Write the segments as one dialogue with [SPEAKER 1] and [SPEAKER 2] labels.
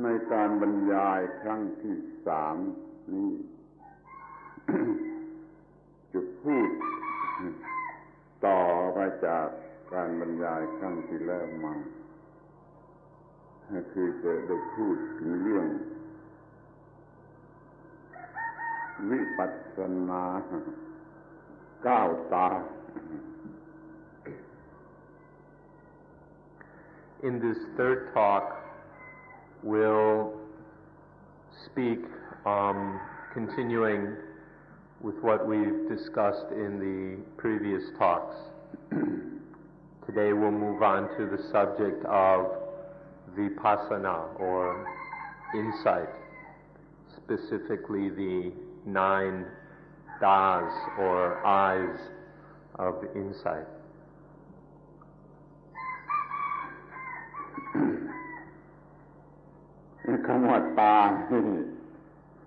[SPEAKER 1] ในการบรรยายครั้งที่3นี้ จะพูดต่อไปจากการบรรยายครั้งที่แล้วมาคือจะได้พูดถึงเรื่องวิปัสสนาก้าวตา
[SPEAKER 2] In this third talk, we'll speak continuing with what we've discussed in the previous talks. Today we'll move on to the subject of Vipassana or insight, specifically the 9 das or eyes of insight.
[SPEAKER 1] คำว่าตา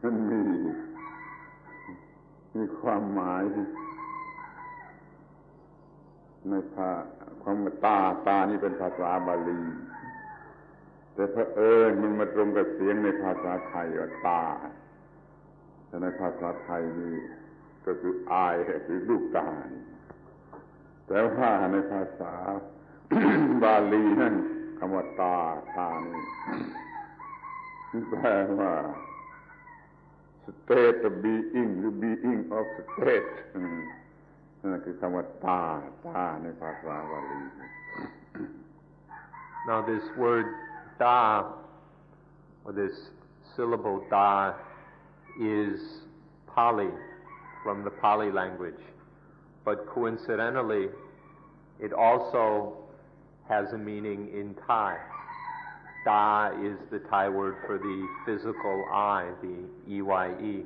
[SPEAKER 1] มันมีความหมายในความว่าตานี่เป็นภาษาบาลีแต่เผอิญมันมาตรงกับเสียงในภาษาไทยว่าตาแต่ในภาษาไทยนี่ก็คือ eye คือลูกตาแต่ว่าในภาษาบาลีนั่นคำว่าตานี่แปลว่า state of being หรือ being of state นั่นคือคำว่าตาในภาษาบาลี
[SPEAKER 2] Now this word da or this syllable da is Pali from the Pali language, but coincidentally it also has a meaning in Thai. Da is the Thai word for the physical eye, the eye.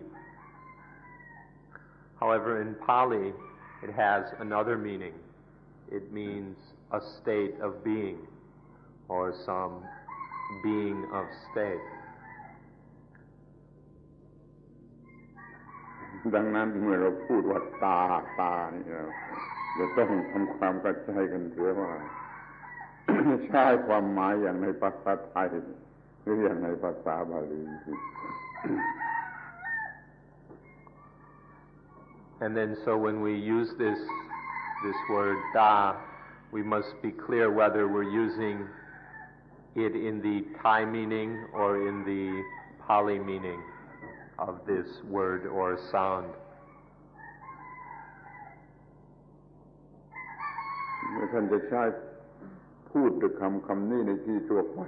[SPEAKER 2] However, in Pali, it has another meaning. It means a state of being, or some being of state.
[SPEAKER 1] ดังนั้นเมื่อเราพูดว่าตานี่เราต้องทำความเข้าใจกันเสียว่าใช้ความหมายอย่างในภาษาไทยหรืออย่างในภาษาบาลี
[SPEAKER 2] And then so when we use this word da, we must be clear whether we're using it in the Thai meaning or in the Pali meaning of this word or sound.
[SPEAKER 1] เมื่อท่านจะใช้พูดด้วยคำนี้ในที่ทั่วไป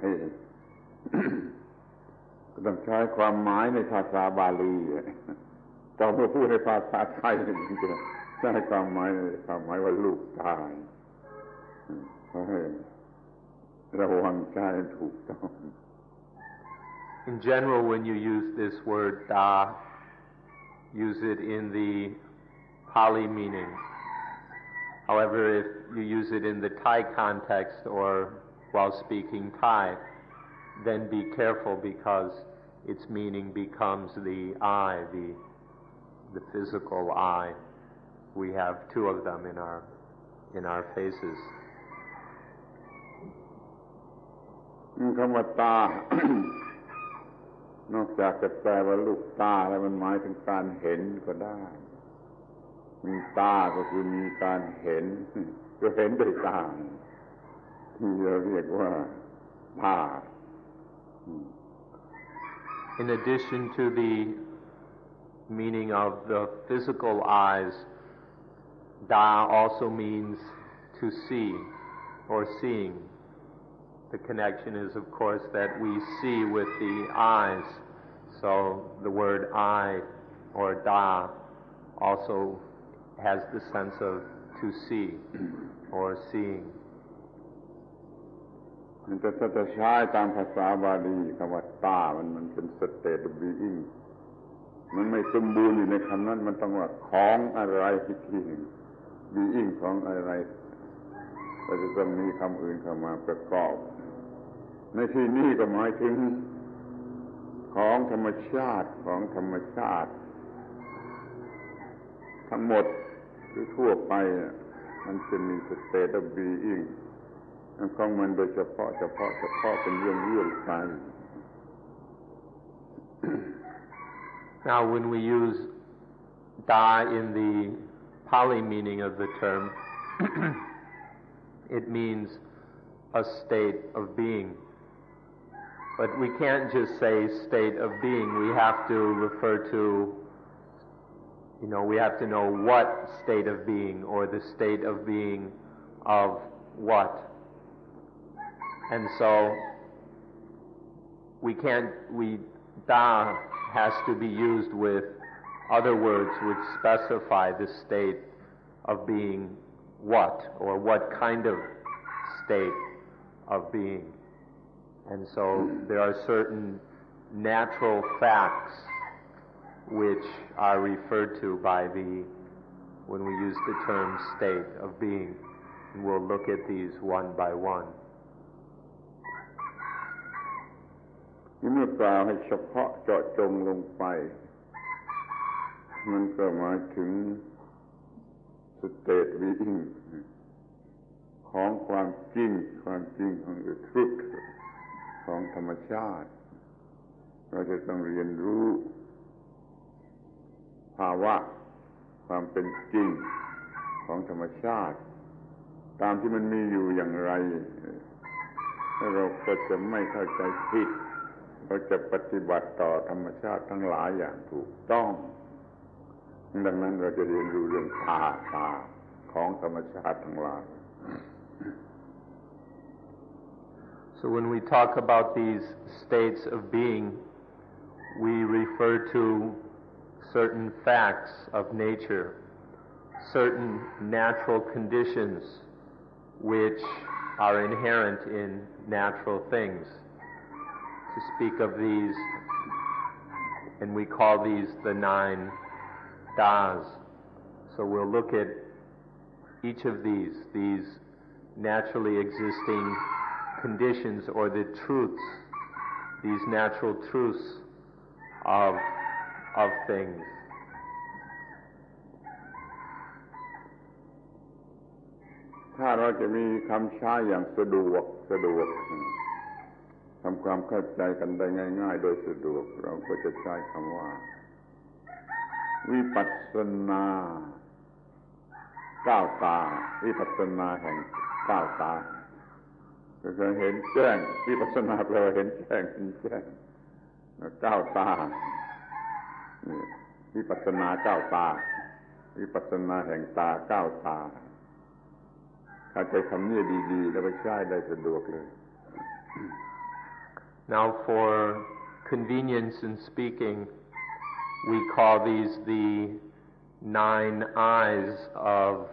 [SPEAKER 1] ก็ต้องใช้ความหมายในภาษาบาลีแต่เมื่อพูดในภาษาไทยมันจะใช้ความหมายว่าลูกตาให้ระวังใจถูกต้อง
[SPEAKER 2] In general, when you use this word da, use it in the Pali meaning. However, if you use it in the Thai context or while speaking Thai, then be careful because its meaning becomes the eye, the physical eye. We have 2 of them in our faces.
[SPEAKER 1] คำว่าตา นอกจากจะแปลว่าลูกตาแล้วมันหมายถึงการเห็นก็ได้มีตาก็คือมีการเห็นก็เห็นด้วยตาที่เราเรียกว่าตา
[SPEAKER 2] In addition to the meaning of the physical eyes, da also means to see or seeing. The connection is, of course, that we see with the eyes. So the word eye or da also has the sense of to see or seeing.
[SPEAKER 1] แต่ถ้าจะใช้ตามภาษาบาลีคำว่าตามันเป็น state of being มันไม่สมบูรณ์อยู่ในคำนั้นมันต้องว่าของอะไรที่ being ของอะไรก็จะต้องมีคำอื่นเข้ามาประกอบในที่นี้ก็หมายถึงของธรรมชาติทั้งหมดหรือทั่วไปมันจะมี state of being ของมันโดยเฉพาะเป็นเรื่องไป
[SPEAKER 2] Now, when we use da in the Pali meaning of the term, it means a state of being. But we can't just say state of being. We have to refer to, we have to know what state of being, or the state of being of what. And so da has to be used with other words which specify the state of being what, or what kind of state of being. And so there are certain natural facts which are referred to when we use the term state of being. And we'll look at these one by one.
[SPEAKER 1] เมื่อกล่าวให้เฉพาะเจาะจงลงไปมันก็หมายถึง state being ของความจริงของ the truth ของธรรมชาติเราจะต้องเรียนรู้ภาวะความเป็นจริงของธรรมชาติตามที่มันมีอยู่อย่างไรถ้าเราก็จะไม่เข้าใจผิดเราจะปฏิบัติต่อธรรมชาติทั้งหลายอย่างถูกต้องดังนั้นเราจะเรียนรู้เรื่องตาของธรรมชาติทั้งหลาย
[SPEAKER 2] So when we talk about these states of being, we refer to certain facts of nature, certain natural conditions which are inherent in natural things. To speak of these, and we call these the 9 das. So we'll look at each of these naturally existing conditions, or the truths, these natural truths of things.
[SPEAKER 1] ถ้าเราจะมีคำใช้อย่างสะดวกทำความเข้าใจกันได้ง่ายๆโดยสะดวกเราก็จะใช้คำว่าวิปัสสนาก้าวตาวิปัสสนาแห่งก้าวตาก็คือเห็นแจ้งวิปัสสนาแปลว่าเห็นแจ้งก้าวตาวิปัสสนาก้าวตาวิปัสสนาแห่งตาก้าวตาเข้าใจคำนี้ดีๆแล้วไปใช้ได้สะดวกเลย
[SPEAKER 2] Now, for convenience in speaking, we call these the 9 eyes of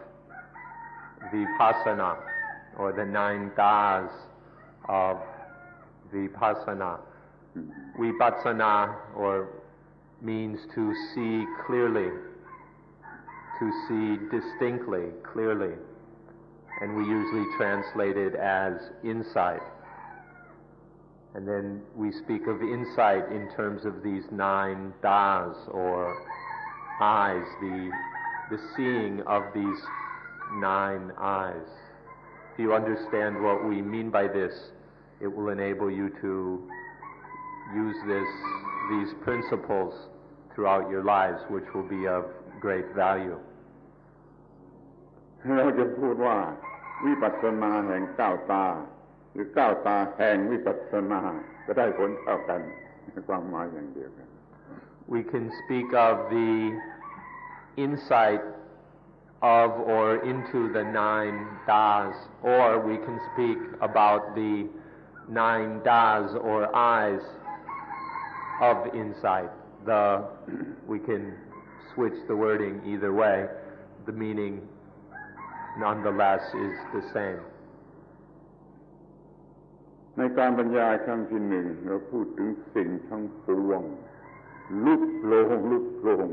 [SPEAKER 2] Vipassana, or the 9 das of Vipassana. Vipassana, means to see clearly, to see distinctly, clearly, and we usually translate it as insight. And then we speak of insight in terms of these 9 das, or eyes, the seeing of these 9 eyes. If you understand what we mean by this, it will enable you to use these principles throughout your lives, which will be of great value.
[SPEAKER 1] เราจะพูดว่าวิปัสสนาแห่งก้าวตาหรือก้าวตาแห่งวิปัสสนาก็ได้ผลเท่ากันความหมายอย่างเดียวกัน
[SPEAKER 2] We can speak of the insight of or into the 9 das, or we can speak about the 9 das or eyes of insight. We can switch the wording either way. The meaning nonetheless is the same.
[SPEAKER 1] ในการบรรยายครั้งที่1เราพูดถึงสิ่งทั้งปวงลุกโผล่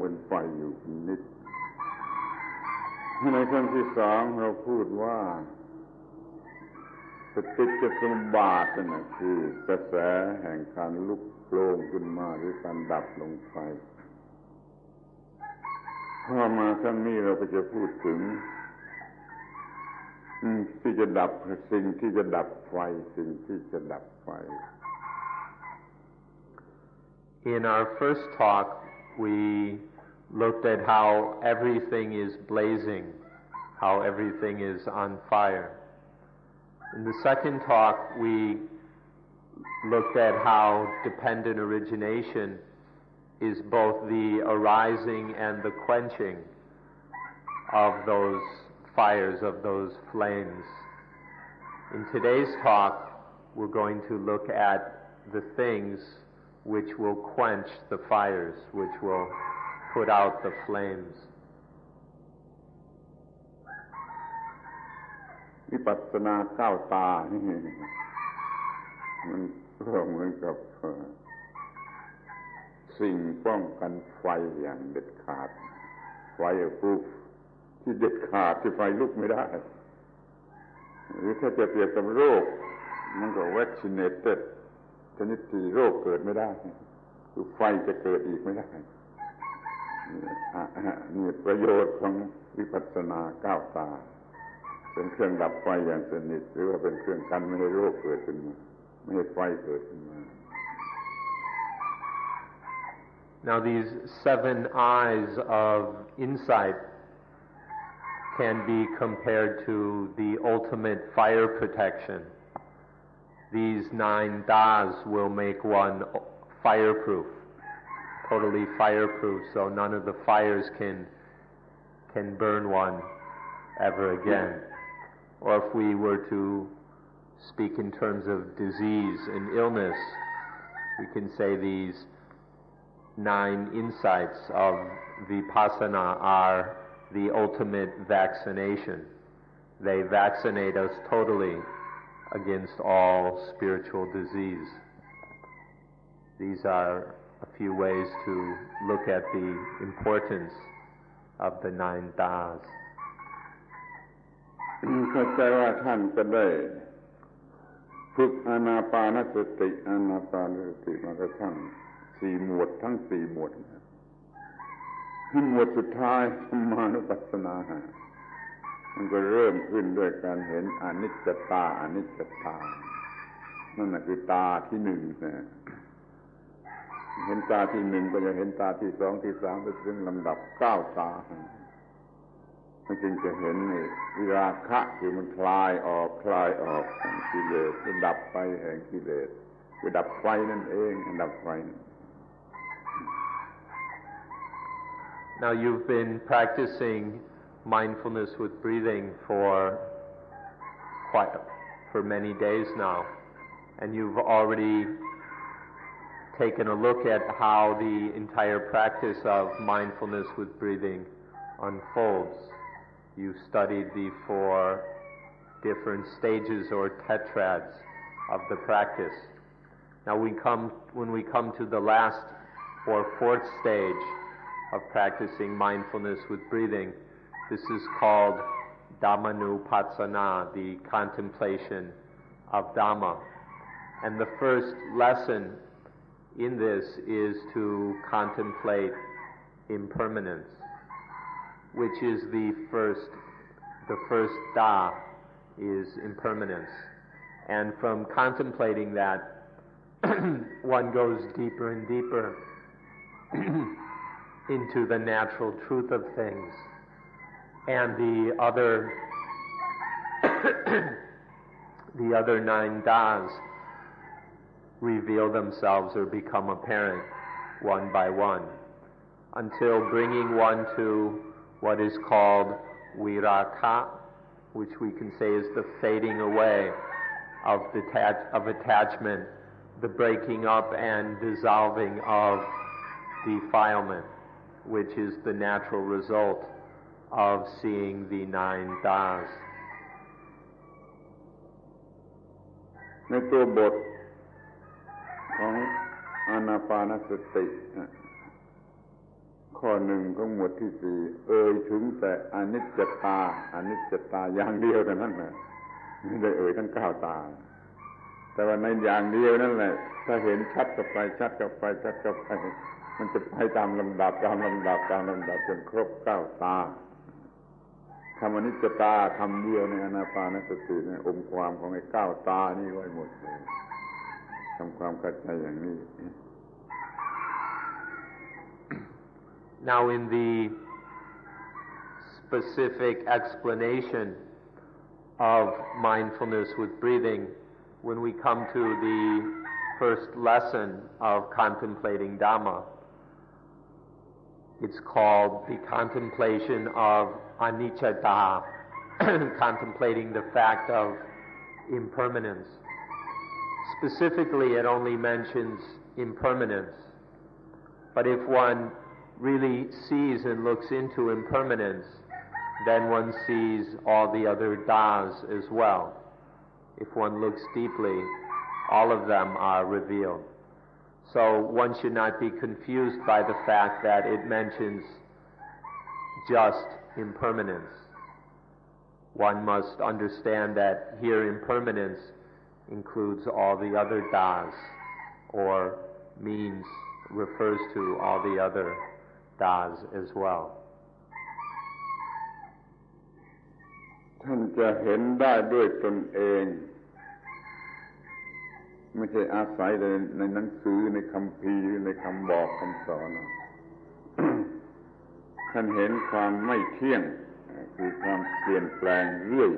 [SPEAKER 1] เป็นไฟอยู่นิดในครั้งที่2เราพูดว่าปฏิจจสมุปบาทนั่นคือกระแสแห่งการลุกโผล่ขึ้นมาหรือการดับลงไปพอมาครั้งนี้เราก็จะพูดถึงที่จะดับสิ่งที่จะดับไฟสิ่งที่จะดับไฟ
[SPEAKER 2] In our first talk, we looked at how everything is blazing, how everything is on fire. In the second talk, we looked at how dependent origination is both the arising and the quenching of those fires, of those flames. In today's talk, we're going to look at the things which will quench the fires, which will put out the flames.
[SPEAKER 1] วิปัสสนาก้าวตานี่มันก็เหมือนกับสิ่งป้องกันไฟอย่างเด็ดขาด Fireproof ที่เด็ดขาดที่ไฟลุกไม่ได้หรือถ้าจะเปรียบกับโรคมันก็ vaccinated ชนิดที่โรคเกิดไม่ได้คือไฟจะเกิดอีกไม่ได้นี่ประโยชน์ของวิปัสสนาก้าวตาเป็นเครื่องดับไฟอย่างสนิทหรือว่าเป็นเครื่องกันไม่ให้โรคเกิดขึ้นมาไม่ให้ไฟเกิดขึ้นมา
[SPEAKER 2] Now these 7 eyes of insight can be compared to the ultimate fire protection. These 9 das will make one fireproof, totally fireproof, so none of the fires can burn one ever again. Or if we were to speak in terms of disease and illness, we can say these 9 insights of Vipassana are the ultimate vaccination. They vaccinate us totally against all spiritual disease. These are a few ways to look at the importance of the 9 das.
[SPEAKER 1] เข้าใจว่าท่านจะได้ฝึกอานาปานสติมากระทั่ง4 หมวดทั้ง 4 หมวดหมวดสุดท้ายธรรมานุปัสสนามันก็เริ่มขึ้นด้วยการเห็นอนิจจตานั่นน่ะคือตาที่1นะเห็นตาที่1ก็จะเห็นตาที่2ที่3ไปถึงลำดับ9 ตามันจึงจะเห็นวิราคะคือมันคลายออกแห่งกิเลสดับไปแห่งกิเลสคือดับไฟนั่นเองดับไฟ
[SPEAKER 2] Now you've been practicing mindfulness with breathing for many days now, and you've already taken a look at how the entire practice of mindfulness with breathing unfolds. You've studied the 4 different stages or tetrads of the practice. Now when we come to the last or 4th stage of practicing mindfulness with breathing, this is called Dhammanupassana, the contemplation of Dhamma. And the first lesson in this is to contemplate impermanence, which is the first da is impermanence. And from contemplating that, one goes deeper and deeper into the natural truth of things. And the other 9 das reveal themselves or become apparent one by one, until bringing one to what is called viraka, which we can say is the fading away of attachment, the breaking up and dissolving of defilement, which is the natural result of seeing the 9 das.
[SPEAKER 1] ในตัวบทของอานาปานสติข้อ 1ของหมวดที่ 4เอ่ยถึงแต่อนิจจตาอย่างเดียวเท่านั้นนะไม่ได้เอ่ยทั้ง9 ตาแต่ว่าในอย่างเดียวนั่นแหละถ้าเห็นชัดเข้าไปมันจะไปตามลำดับจนครบ9 ตาคำอนิจจตาคำเดียวในอานาปานสติในองค์ความของไอ้9 ตานี่ไว้หมดเลยทำความเข้าใจอย่างนี้
[SPEAKER 2] Now in the specific explanation of mindfulness with breathing, when we come to the first lesson of contemplating Dhamma, it's called the contemplation of Anichata, contemplating the fact of impermanence. Specifically, it only mentions impermanence. But if one really sees and looks into impermanence, then one sees all the other das as well. If one looks deeply, all of them are revealed. So one should not be confused by the fact that it mentions just impermanence. One must understand that here impermanence includes all the other das, or means, refers to all the other das as well.
[SPEAKER 1] ท่านจะเห็นได้ด้วยตนเองไม่ใช่อาศัยในหนังสือในคัมภีร์หรือในคำบอกคำสอน ท่านเห็นความไม่เที่ยงคือความเปลี่ยนแปลงเรื่อย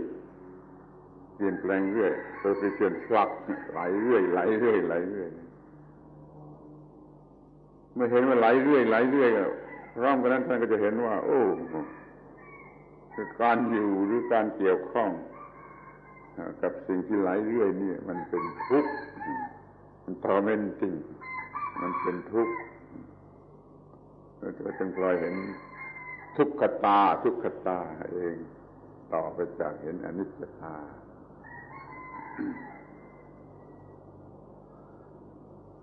[SPEAKER 1] เปลี่ยนแปลงเรื่อยโดยเปลี่ยนฟลักไหลเรื่อยไหลเรื่อยไหลเรื่อยเมื่อเห็นว่าไหลเรื่อยไหลเรื่อยพร้อมกันนั้นท่านก็จะเห็นว่าโอ้การอยู่หรือการเกี่ยวข้องกับสิ่งที่ไหลเรื่อยนี่มันเป็นทุกข์มันtormentingมันเป็นทุกข์เราจึงพลอยเห็นทุกขตาเองต่อไปจากเห็นอนิจจตา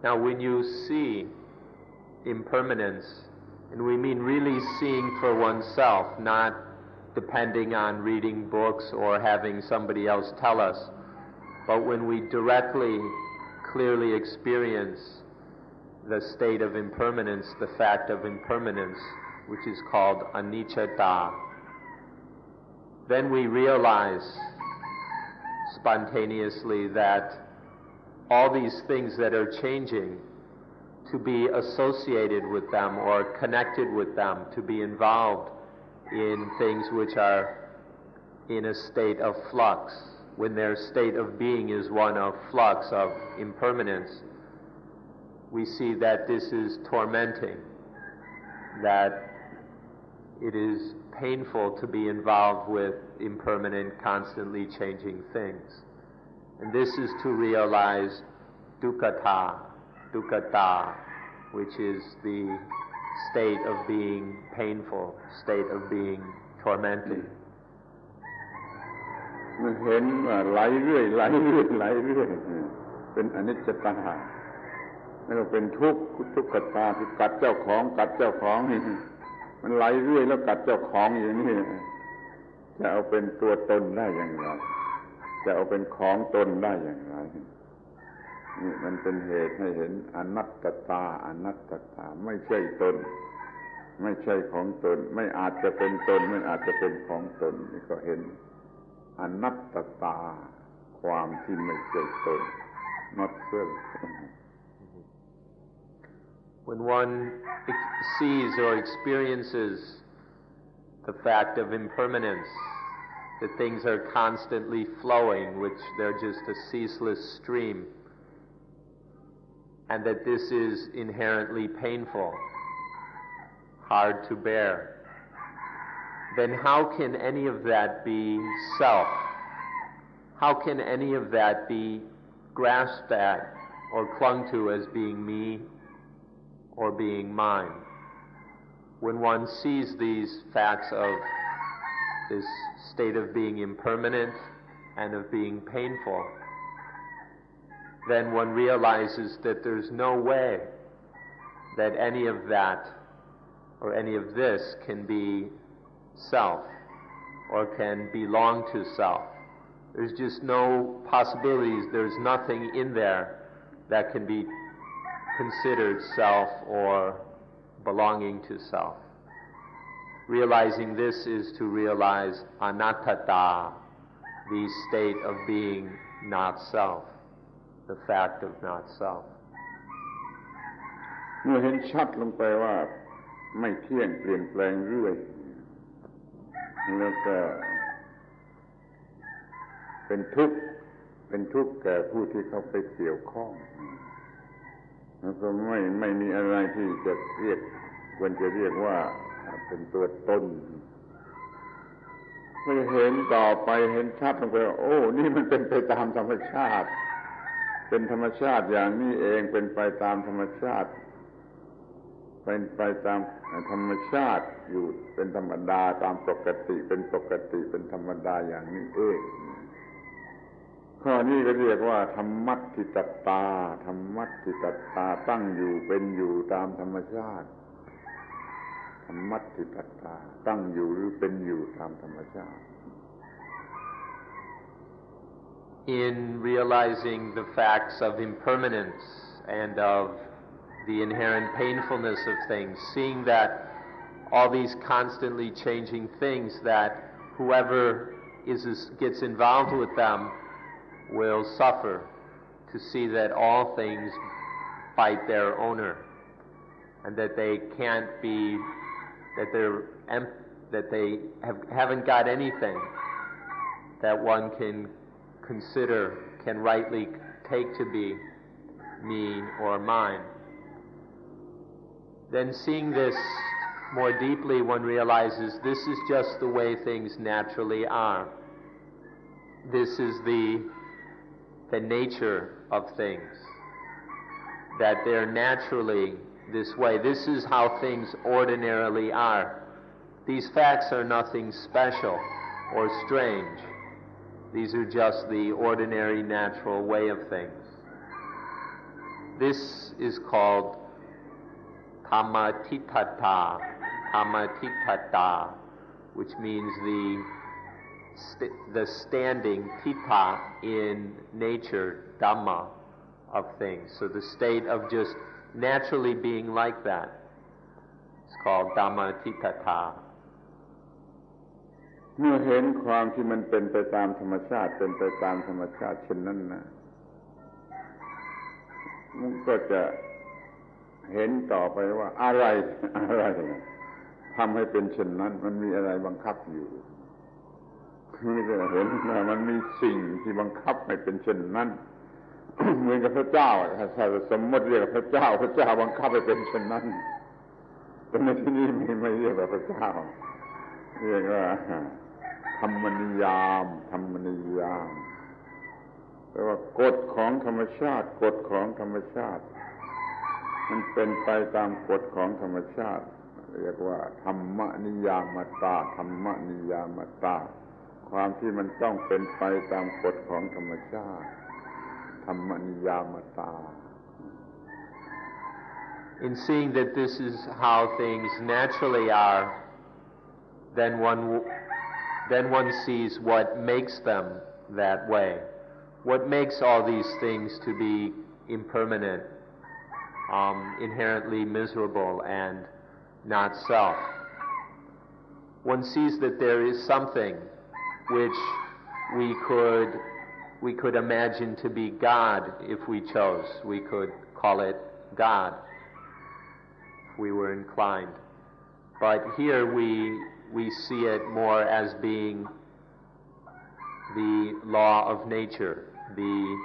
[SPEAKER 2] Now when you see impermanence, and we mean really seeing for oneself, not depending on reading books or having somebody else tell us, but when we directly, clearly experience the state of impermanence, the fact of impermanence, which is called Anichata, then we realize spontaneously that all these things that are changing, to be associated with them or connected with them, to be involved in things which are in a state of flux, when their state of being is one of flux, of impermanence, we see that this is tormenting, that it is painful to be involved with impermanent, constantly changing things. And this is to realize dukkata, which is the state of being painful, state of being tormenting.
[SPEAKER 1] เห็นว่าไหลเรื่อยไหลเรื่อยไหลเรื่อยเป็นอนิจจตาแล้วก็เป็นทุกขตาที่กัดเจ้าของนี่มันไหลเรื่อยแล้วกัดเจ้าของอย่างนี้จะเอาเป็นตัวตนได้อย่างไรจะเอาเป็นของตนได้อย่างไรนี่มันเป็นเหตุให้เห็นอนัตตาไม่ใช่ตนไม่ใช่ของตนไม่อาจจะเป็นตนไม่อาจจะเป็นของตนนี่ก็เห็นอนัตตาความที่ไม่ใช่ตน not self.
[SPEAKER 2] When one sees or experiences the fact of impermanence, that things are constantly flowing, which they're just a ceaseless stream, and that this is inherently painful, hard to bear, then how can any of that be self? How can any of that be grasped at or clung to as being me or being mine? When one sees these facts of this state of being impermanent and of being painful, then one realizes that there's no way that any of that or any of this can be self or can belong to self. There's just no possibilities. There's nothing in there that can be considered self or belonging to self. Realizing this is to realize anattata, the state of being not self, the fact of not self.
[SPEAKER 1] เมื่อเห็นชัดลงไปว่า ไม่เที่ยงเปลี่ยนแปลงเรื่อยแล้วก็เป็นทุกข์แก่ผู้ที่เขาไปเกี่ยวข้องแล้วก็ไม่มีอะไรที่จะควรจะเรียกว่าเป็นตัวตนไม่เห็นต่อไปเห็นชัดลงไปว่าโอ้นี่มันเป็นไปตามธรรมชาติเป็นธรรมชาติอย่างนี้เองเป็นไปตามธรรมชาติเป็นไปตามธรรมชาติอยู่เป็นธรรมดาตามปกติเป็นปกติเป็นธรรมดาอย่างนี้เองข้อนี้ก็เรียกว่าธรรมัตถิตตาธรรมัตถิตตาตั้งอยู่เป็นอยู่ตามธรรมชาติธรรมัตถิตตาตั้งอยู่หรือเป็นอยู่ตามธรรมชาติ
[SPEAKER 2] In realizing the facts of impermanence and of the inherent painfulness of things, seeing that all these constantly changing things, that whoever gets involved with them will suffer, to see that all things fight their owner, and that they can't be, that they haven't got anything that one can consider, can rightly take to be me or mine. Then seeing this more deeply, one realizes this is just the way things naturally are. This is the nature of things, that they're naturally this way. This is how things ordinarily are. These facts are nothing special or strange. These are just the ordinary natural way of things. This is called Tamatitata, which means the standing tita in nature, Dhamma, of things. So the state of just naturally being like that. It's called Dhammatitata.
[SPEAKER 1] เมื่อเห็นความที่มันเป็นไปตามธรรมชาติเป็นไปตามธรรมชาติเช่นนั้นนะมันก็จะเห็นต่อไปว่าอะไรทำให้เป็นเช่นนั้นมันมีอะไรบังคับอยู่นี่ก็เห็นว่ามันมีสิ่งที่บังคับให้เป็นเช่นนั้น เหมือนกับพระเจ้าถ้าสมมติเรียกพระเจ้าบังคับให้เป็นเช่นนั้นแต่ในที่นี้ไม่เรียกว่าพระเจ้าเรียกว่าธรรมนิยามแปลว่ากฎของธรรมชาติมันเป็นไปตามกฎของธรรมชาติเรียกว่าธรรมนิยามตาความที่มันต้องเป็นไปตามกฎของธรรมชาติธรรมนิยามตา
[SPEAKER 2] In seeing that this is how things naturally are, then one sees what makes them that way. What makes all these things to be impermanent, inherently miserable and not self. One sees that there is something which we could imagine to be God if we chose. We could call it God if we were inclined. But here we see it more as being the law of nature, the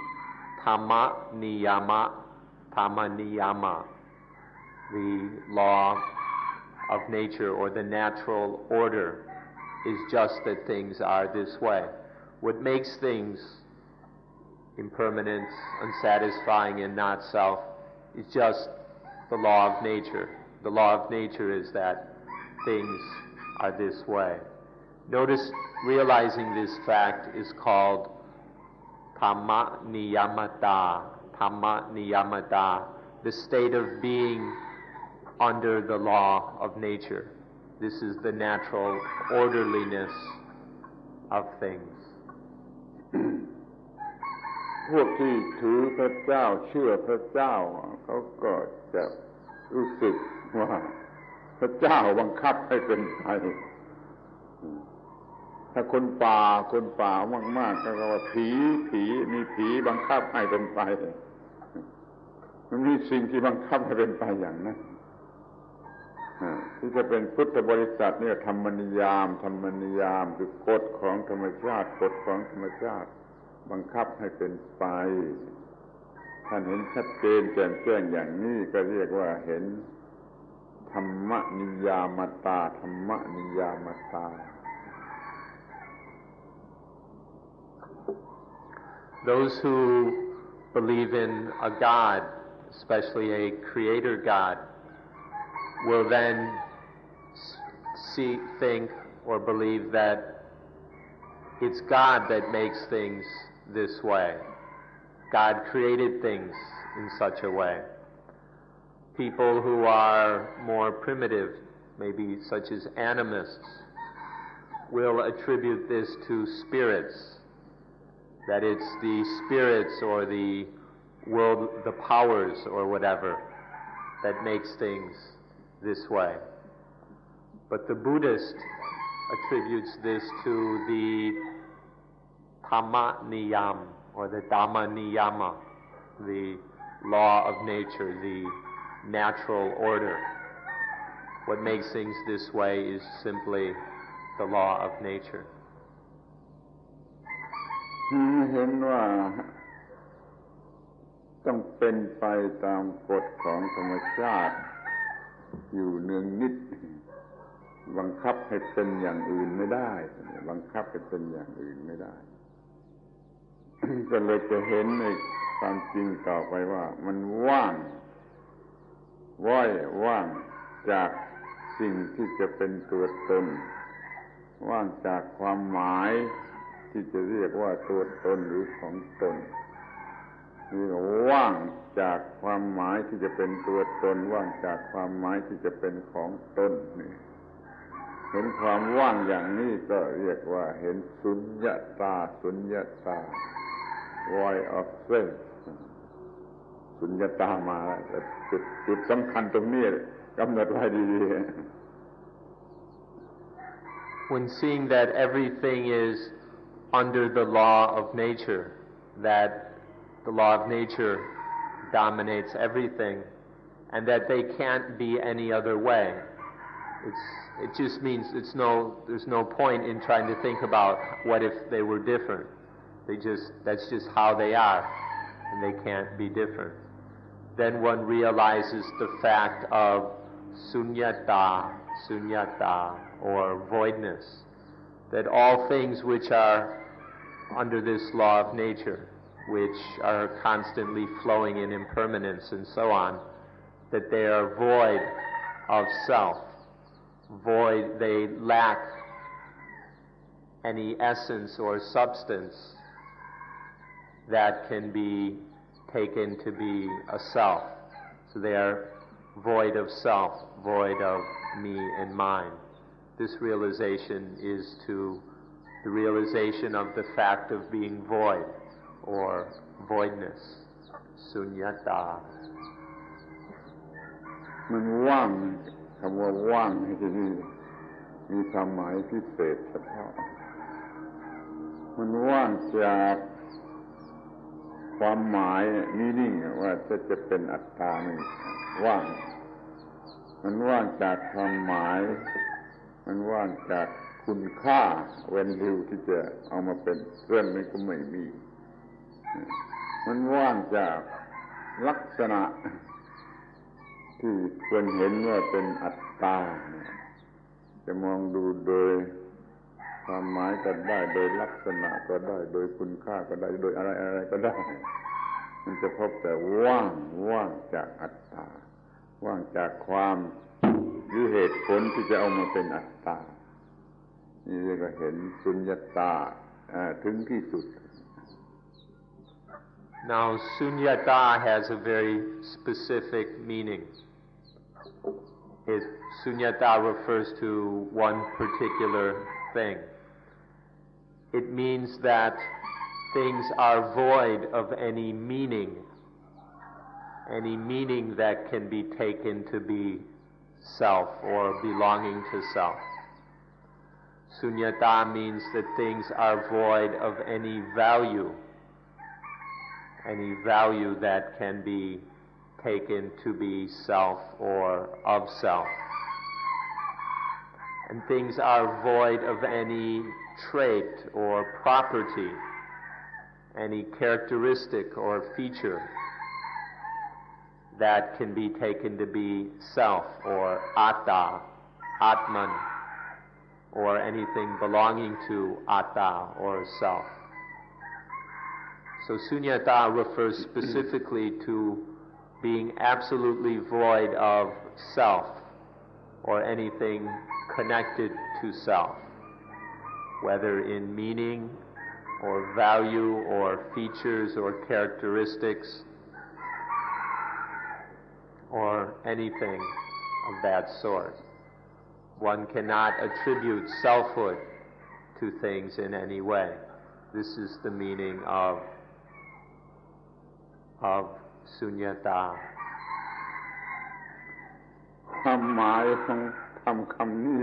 [SPEAKER 2] Dhamma Niyama, the law of nature or the natural order is just that things are this way. What makes things impermanent, unsatisfying, and not self is just the law of nature. The law of nature is that things are this way. Notice, realizing this fact is called Dhamma Niyamata, the state of being under the law of nature. This is the natural orderliness of things.
[SPEAKER 1] พวกที่ถือพระเจ้าเชื่อพระเจ้าเขาก็จะรู้สึกว่าพระเจ้าบังคับให้เป็นไปถ้าคนป่ามากๆก็ว่าผีมีผีบังคับให้เป็นไปมันมีสิ่งที่บังคับให้เป็นไปอย่างนั้น ที่จะเป็นพุทธบริษัทเนี่ยธรรมนิยามคือกฎของธรรมชาติบังคับให้เป็นไปท่านเห็นชัดเจนแจ่มแจ้งอย่างนี้ก็เรียกว่าเห็นธรรมนิยามตา
[SPEAKER 2] Those who believe in a God, especially a creator God, will then think or believe that it's God that makes things this way. God created things in such a way. People who are more primitive, maybe such as animists, will attribute this to spirits, that it's the spirits or the world, the powers or whatever, that makes things this way. But the Buddhist attributes this to the Dhamma Niyam or the Dhamma Niyama, the law of nature, the natural order. What makes things this way is simply the law of nature.
[SPEAKER 1] เห็นว่าต้องเป็นไปตามกฎของธรรมชาติอยู่เนืองนิดบังคับให้เป็นอย่างอื่นไม่ได้ก็เลยจะเห็นในความจริงต่อไปว่ามันว่างจากสิ่งที่จะเป็นตัวตนว่างจากความหมายที่จะเรียกว่าตัวตนหรือของตนนี่ว่างจากความหมายที่จะเป็นตัวตนว่างจากความหมายที่จะเป็นของตนนี่เห็นความว่างอย่างนี้ก็เรียกว่าเห็นสุญญตา void of self สุญญตามาจุดสำคัญตรงนี้กำหนดไว้ดีๆ
[SPEAKER 2] When seeing that everything is under the law of nature, that the law of nature dominates everything, and that they can't be any other way. It just means there's no point in trying to think about what if they were different. That's just how they are, and they can't be different. Then one realizes the fact of sunyata, or voidness, that all things which are under this law of nature, which are constantly flowing in impermanence and so on, that they are void of self. They lack any essence or substance that can be taken to be a self. So they are void of self, void of me and mine. This realization is the realization of the fact of being void or voidness, sunyata.
[SPEAKER 1] มันว่างคำว่าว่างที่นี่มีความหมายพิเศษเฉพาะมันว่างจากความหมาย meaning ว่าจะเป็นอัตตานี่ว่างมันว่างจากความหมายมันว่างจากคุณค่า value ที่จะเอามาเป็นเรื่องนี้ก็ไม่มีมันว่างจากลักษณะที่ควรเห็นว่าเป็นอัตตาจะมองดูโดยความหมายก็ได้โดยลักษณะก็ได้โดยคุณค่าก็ได้โดยอะไรก็ได้มันจะพบแต่ว่างจากอัตตาว่างจากความหรือเหตุผลที่จะเอามาเป็นอัตตานี่เรียกว่าเห็นสุญญตาถึงที่สุด
[SPEAKER 2] Now sunyata has a very specific meaning. Sunyata refers to one particular thing. It means that things are void of any meaning that can be taken to be self or belonging to self. Sunyata means that things are void of any value that can be taken to be self or of self. and things are void of any trait or property, any characteristic or feature that can be taken to be self or atta, atman, or anything belonging to atta or self. So sunyata refers specifically to being absolutely void of self or anything connected to self, whether in meaning or value or features or characteristics or anything of that sort. One cannot attribute selfhood to things in any way. This is the meaning of sunyata.
[SPEAKER 1] ความหมายของคำนี้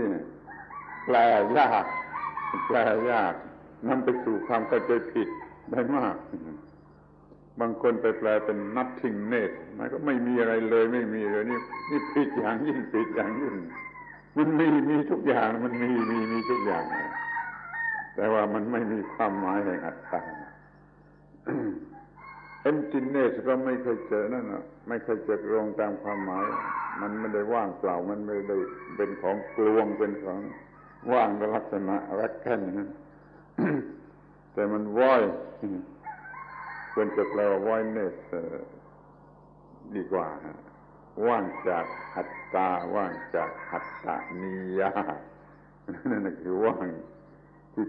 [SPEAKER 1] แปลยากนำไปสู่ความเข้าใจผิดได้มากบางคนไปแปลเป็น nothingness หมายก็ไม่มีอะไรเลยไม่มีเลยนี่ผิดอย่างยิ่งผิดอย่างยิ่งมันมีทุกอย่างมันมีทุกอย่างแต่ว่ามันไม่มีความหมายแห่งอัตตา emptiness ก็ไม่เคยเจอนั่นน่ะไม่เคยเจอตรงตามความหมายมันไม่ได้ว่างเปล่ามันไม่ได้เป็นของกลวงเป็นของว่างในลักษณะรักแค่นั้น แต่มันvoid ควรจะแปลว่า voidness ดีกว่าว่างจากอัตตาว่างจากอัตตนิยานั่นคือว่างที่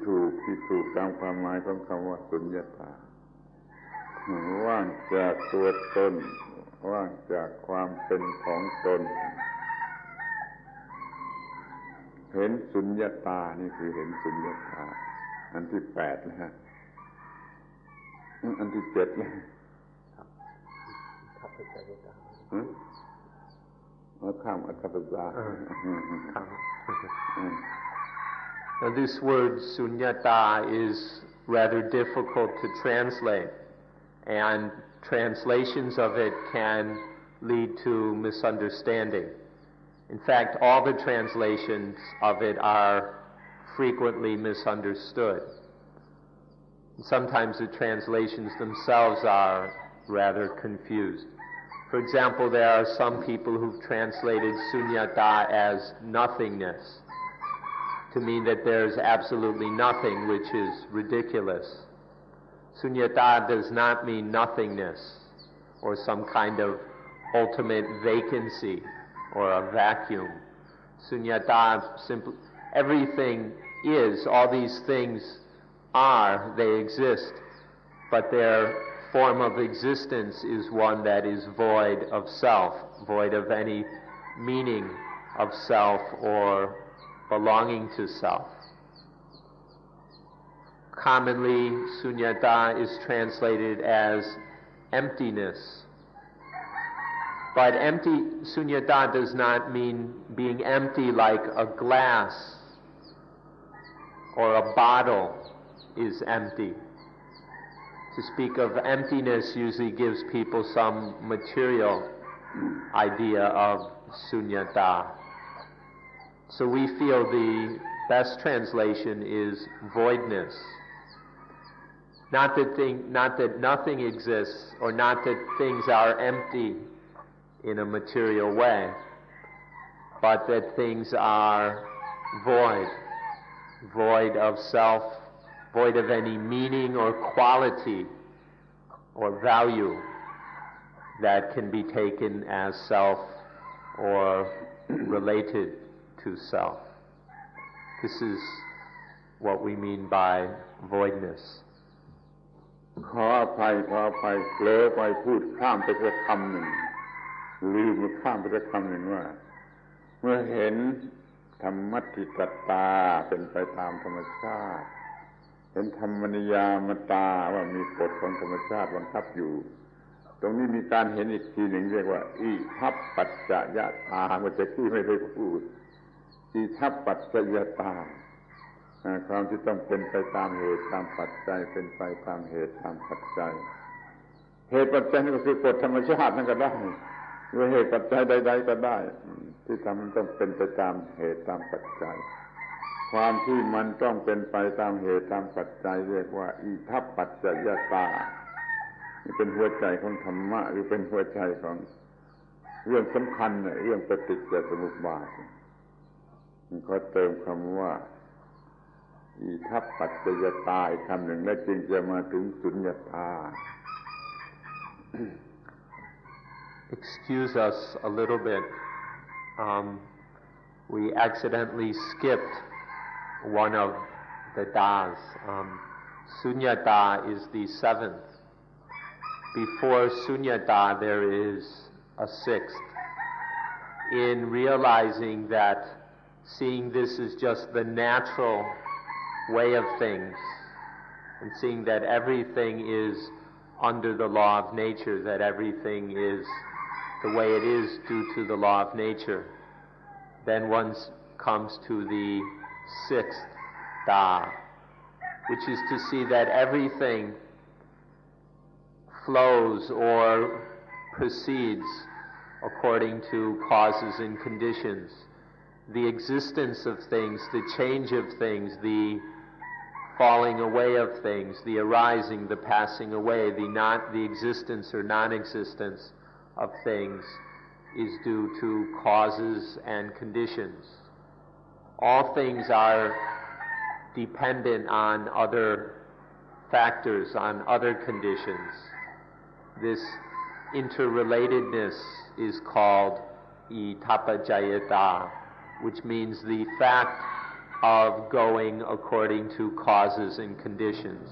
[SPEAKER 1] ถูกตามความหมายของคำว่าสุญญตาว่างจากตัวตนว่างจากความเป็นของตนเห็นสุญญตานี่คือเห็นสุญญตาอันที่8แล้วฮะอันที่7แล้วข้ามอัตตา
[SPEAKER 2] Now this word sunyata is rather difficult to translate, and translations of it can lead to misunderstanding. In fact, all the translations of it are frequently misunderstood. Sometimes the translations themselves are rather confused. For example, there are some people who've translated sunyata as nothingness to mean that there's absolutely nothing, which is ridiculous. Sunyata does not mean nothingness or some kind of ultimate vacancy or a vacuum. Sunyata simply, everything is, all these things are, they exist, but their form of existence is one that is void of self, void of any meaning of self or belonging to self. Commonly, sunyata is translated as emptiness. But sunyata does not mean being empty like a glass or a bottle is empty. To speak of emptiness usually gives people some material idea of sunyata. So we feel the best translation is voidness. Not that nothing exists, or not that things are empty in a material way, but that things are void of self, void of any meaning or quality or value that can be taken as self or related to self. This is what we mean by voidness.
[SPEAKER 1] ขออภัยเผลอไปพูดข้ามไปสักคำหนึ่งลืมข้ามไปสักคำหนึ่งว่าเมื่อเห็นธรรมติตตาเป็นไปตามธรรมชาติเห็นธรรมนิยามตาว่ามีกฎของธรรมชาติบังคับอยู่ตรงนี้มีการเห็นอีกทีหนึ่งเรียกว่าอิทัปปัจจยตาเมื่อกี้ไม่ได้พูดอิทัปปัจจยตาความที่ต้องเป็นไปตามเหตุตามปัจจัยเป็นไปตามเหตุตามปัจจัยเหตุปัจจัยก็คือกฎธรรมชาตินั่นก็ได้หรือเหตุปัจจัยใดๆก็ได้ที่ทำมันต้องเป็นไปตามเหตุตามปัจจัย ความที่มันต้องเป็นไปตามเหตุตามปัจจัยเรียกว่าอิทัปปัจจยตานี่เป็นหัวใจของธรรมะหรือเป็นหัวใจของเรื่องสำคัญเรื่องปฏิจจสมุปบาทเขาเติมคำว่าอิทัปปัจจยตาอีกคำหนึ่งแล้วจึงจะมาถึงสุญญตา
[SPEAKER 2] Excuse us a little bit. We accidentally skipped one of the das. Sunyata is the seventh. Before Sunyata there is a sixth. In realizing that seeing this is just the natural way of things, and seeing that everything is under the law of nature, that everything is the way it is due to the law of nature, then one comes to the sixth da, which is to see that everything flows or proceeds according to causes and conditions. The existence of things, the change of things, the falling away of things, the arising, the passing away, the existence or non-existence of things is due to causes and conditions. All things are dependent on other factors, on other conditions. This interrelatedness is called itapajayata, which means the fact of going according to causes and conditions.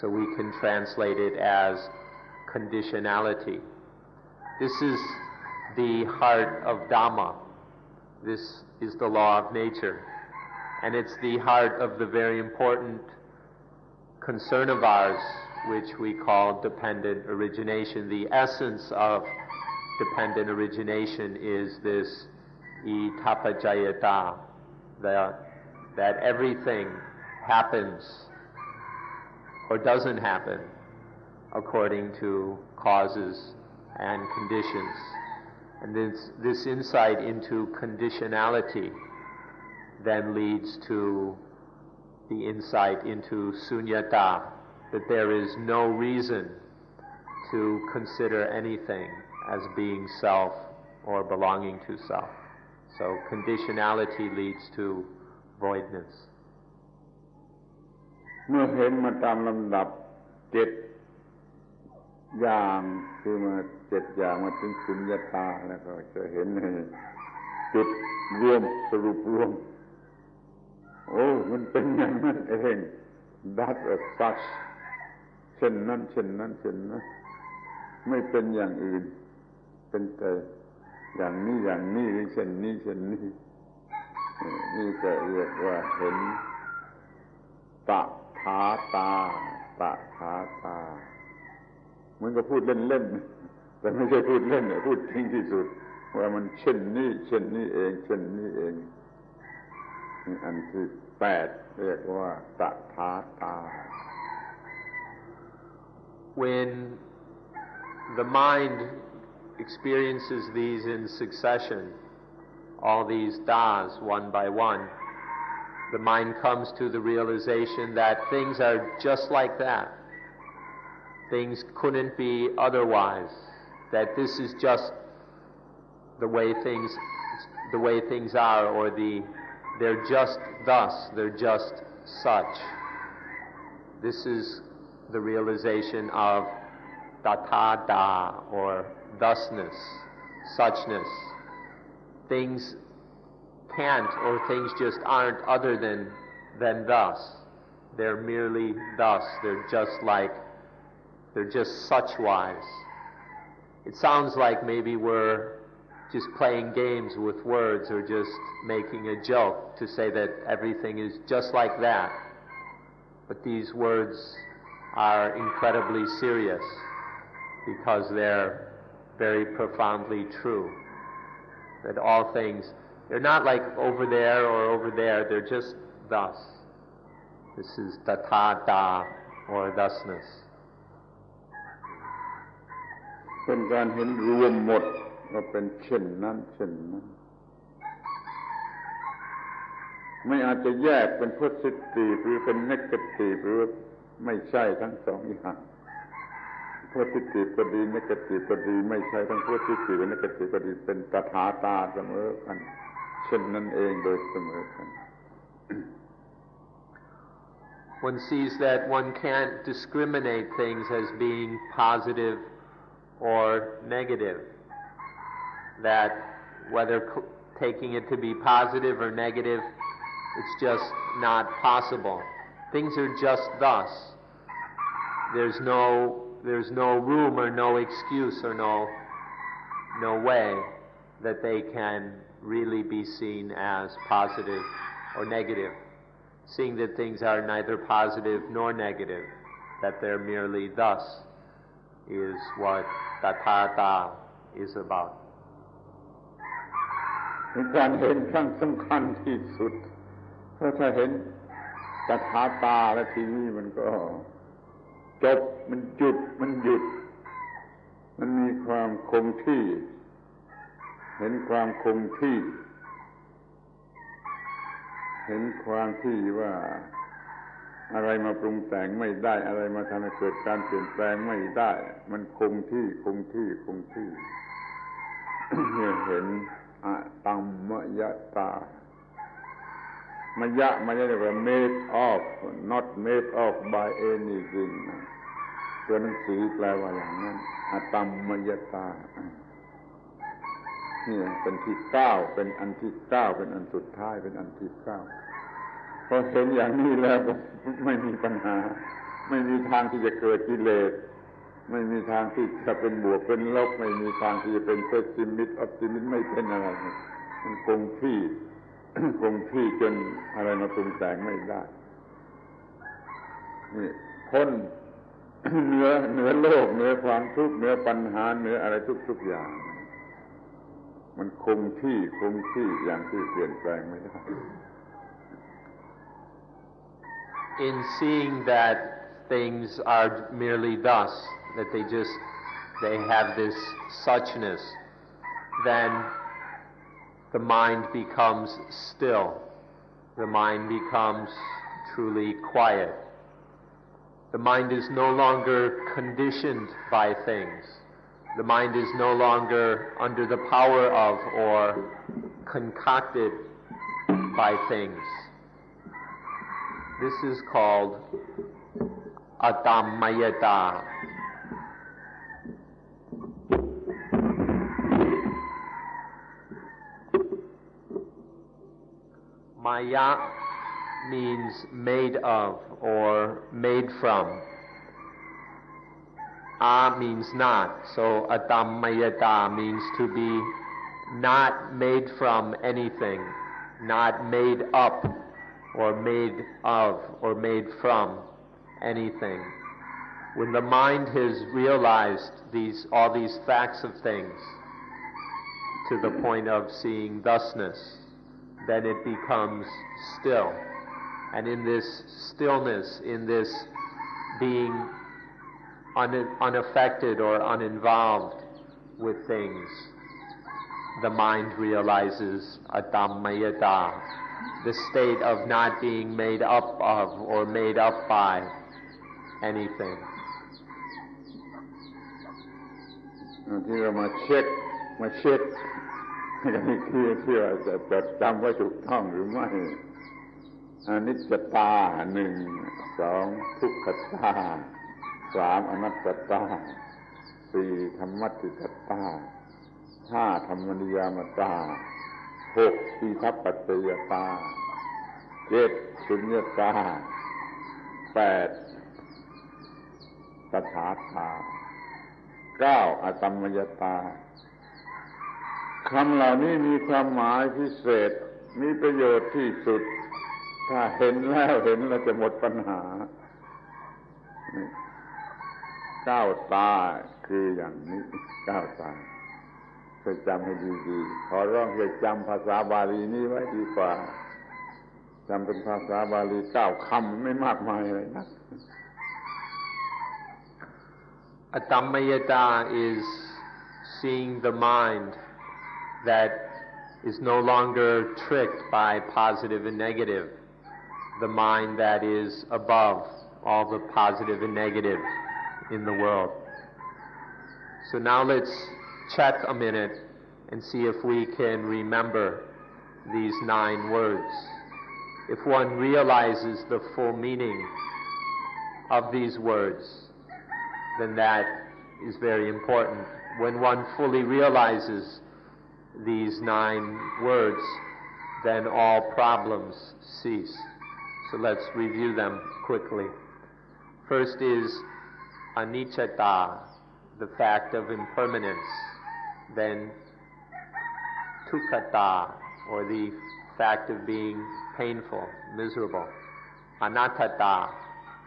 [SPEAKER 2] So we can translate it as conditionality. This is the heart of Dhamma. This is the law of nature. And it's the heart of the very important concern of ours, which we call dependent origination. The essence of dependent origination is this itapajayata, that everything happens or doesn't happen according to causes and conditions. And this insight into conditionality then leads to the insight into sunyata, that there is no reason to consider anything as being self or belonging to self. So conditionality leads to voidness.
[SPEAKER 1] เมื่อเห็นมาตามลำดับ7 อย่างคือมา7 อย่างมาถึงสุญญตาแล้วก็จะเห็นจุดรวมสรุปรวมโอ้มันเป็นอย่างนั้นเอง that as such เช่นนั้นเช่นนั้นเช่นนั้นไม่เป็นอย่างอื่นเป็นแต่อย่างนี้อย่างนี้หรือเช่นนี้เช่นนี้นี่ก็เรียกว่าเห็นตถาตาตถาตาเหมือนกับพูดเล่นๆแต่ไม่ใช่พูดเล่นพูดจริงที่สุดว่ามันเช่นนี้เช่นนี้เองเช่นนี้เองนี่อันที่8เรียกว่าตถาตา
[SPEAKER 2] When the mind experiences these in succession, all these das, one by one, the mind comes to the realization that things are just like that. Things couldn't be otherwise. That this is just the way things are, or they're just thus, they're just such. This is the realization of tathata, or thusness, suchness. Things can't, or things just aren't other than thus. They're merely thus. They're just such-wise. It sounds like maybe we're just playing games with words or just making a joke to say that everything is just like that. But these words are incredibly serious because they're very profoundly true. That all things, they're not like over there or over there, they're just thus. This is tathata, or thusness.
[SPEAKER 1] เป็นการเห็นรวมหมดว่าเป็นเช่นนั้นเช่นนั้น ไม่อาจจะแยกเป็น positive หรือเป็น negative หรือไม่ใช่ทั้งสองอย่าง positive ก็ดี negative ก็ดีไม่ใช่ทั้ง positive และ negative ก็ดีเป็นตถาตาเสมอกันเช่นนั้นเองโดยเสมอกัน
[SPEAKER 2] One sees that one can't discriminate things as being positive or negative, that whether taking it to be positive or negative, it's just not possible. Things are just thus. There's no room or no excuse or no way that they can really be seen as positive or negative. Seeing that things are neither positive nor negative, that they're merely thus, is what tathata is about.
[SPEAKER 1] การเห็นครั้งสำคัญที่สุดเพราะถ้าเห็นตถาตาแล้วทีนี้มันก็จบมันหยุดมันมีความคงที่เห็นความคงที่เห็นความที่ว่าอะไรมาปรุงแต่งไม่ได้อะไรมาทำให้เกิดการเปลี่ยนแปลงไม่ได้มันคงที่เห็นอะตัมมยตามยะเรียกว่า made of not made of by anything ตัวหนังสือแปลว่าอย่างนั้นอะตัมมยตานี่เป็นที่9เป็นอันที่9เป็นอันสุดท้ายเป็นอันที่9พอเห็นอย่างนี้แล้วก็ไม่มีปัญหาไม่มีทางที่จะเกิดกิเลสไม่มีทางที่จะเป็นบวกเป็นลบไม่มีทางที่จะเป็นเพสซิมิสต์ออปติมิสต์ไม่เป็นอะไรมันคงที่จนอะไรมาปรุงแต่งไม่ได้นี่พ้นเหนือโลกเหนือความทุกข์เหนือปัญหาเหนืออะไรทุกอย่างมันคงที่อย่างที่เปลี่ยนแปลงไม่ได้
[SPEAKER 2] In seeing that things are merely thus, that they have this suchness, then the mind becomes still. The mind becomes truly quiet. The mind is no longer conditioned by things. The mind is no longer under the power of or concocted by things. This is called atammayata. Maya means made of or made from. A means not, so atammayata means to be not made from anything, not made up or made of or made from anything. When the mind has realized all these facts of things to the point of seeing thusness, then it becomes still. And in this stillness, in this being unaffected or uninvolved with things, the mind realizes atammayata, the state of not being made up of or made up by anything.
[SPEAKER 1] ที่เรามาเช็คกันอีกทีที่ว่าจะจำไว้ถูกต้องหรือไม่อนิจจตา1 2ทุกขตา3อนัตตา4ธรรมัฏฐิกตา5ธรรมนิยามตา6ทีทัพปัจจยตา7สุญญตา8ตถาคา9อตัมมยตาคำเหล่านี้มีความหมายพิเศษมีประโยชน์ที่สุดถ้าเห็นแล้วจะหมดปัญหา9ตาคืออย่างนี้9ตาช่วยจำให้ดีๆขอร้องให้จำภาษาบาลีนี้ไว้ดีกว่าจำเป็นภาษาบาลี9คำไม่มากมายเลยนะ
[SPEAKER 2] Atammayata is seeing the mind that is no longer tricked by positive and negative, the mind that is above all the positive and negative in the world. So now let's check a minute and see if we can remember these 9 words. If one realizes the full meaning of these words, then that is very important. When one fully realizes these 9 words, then all problems cease. So let's review them quickly. First is Anichata, the fact of impermanence. Then Tukkhata, or the fact of being painful, miserable. Anattata,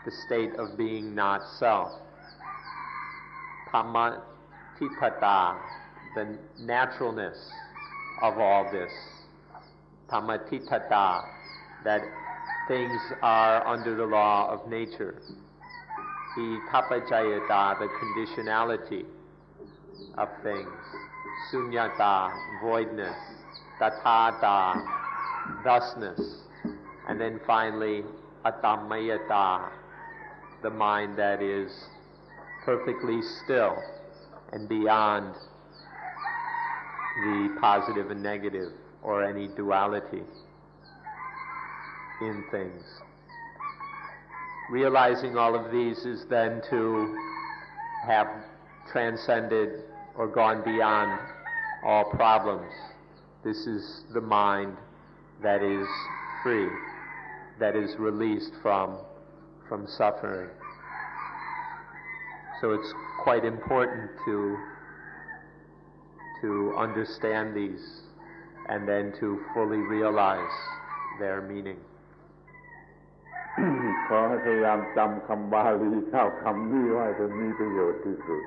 [SPEAKER 2] the state of being not self. Dhammatitthata, the naturalness of all this. Dhammatitthata, that things are under the law of nature. Itappajayata, the conditionality of things. Sunyata, voidness. Tathata, thusness. And then finally, Atammayata, the mind that is perfectly still and beyond the positive and negative or any duality in things. Realizing all of these is then to have transcended or gone beyond all problems. This is the mind that is free, that is released from suffering. So it's quite important to understand these and then to fully realize their meaning.
[SPEAKER 1] ขอให้พยายามจำคำบาลีเข้าคำนี้ไว้จะมีประโยชน์ที่สุด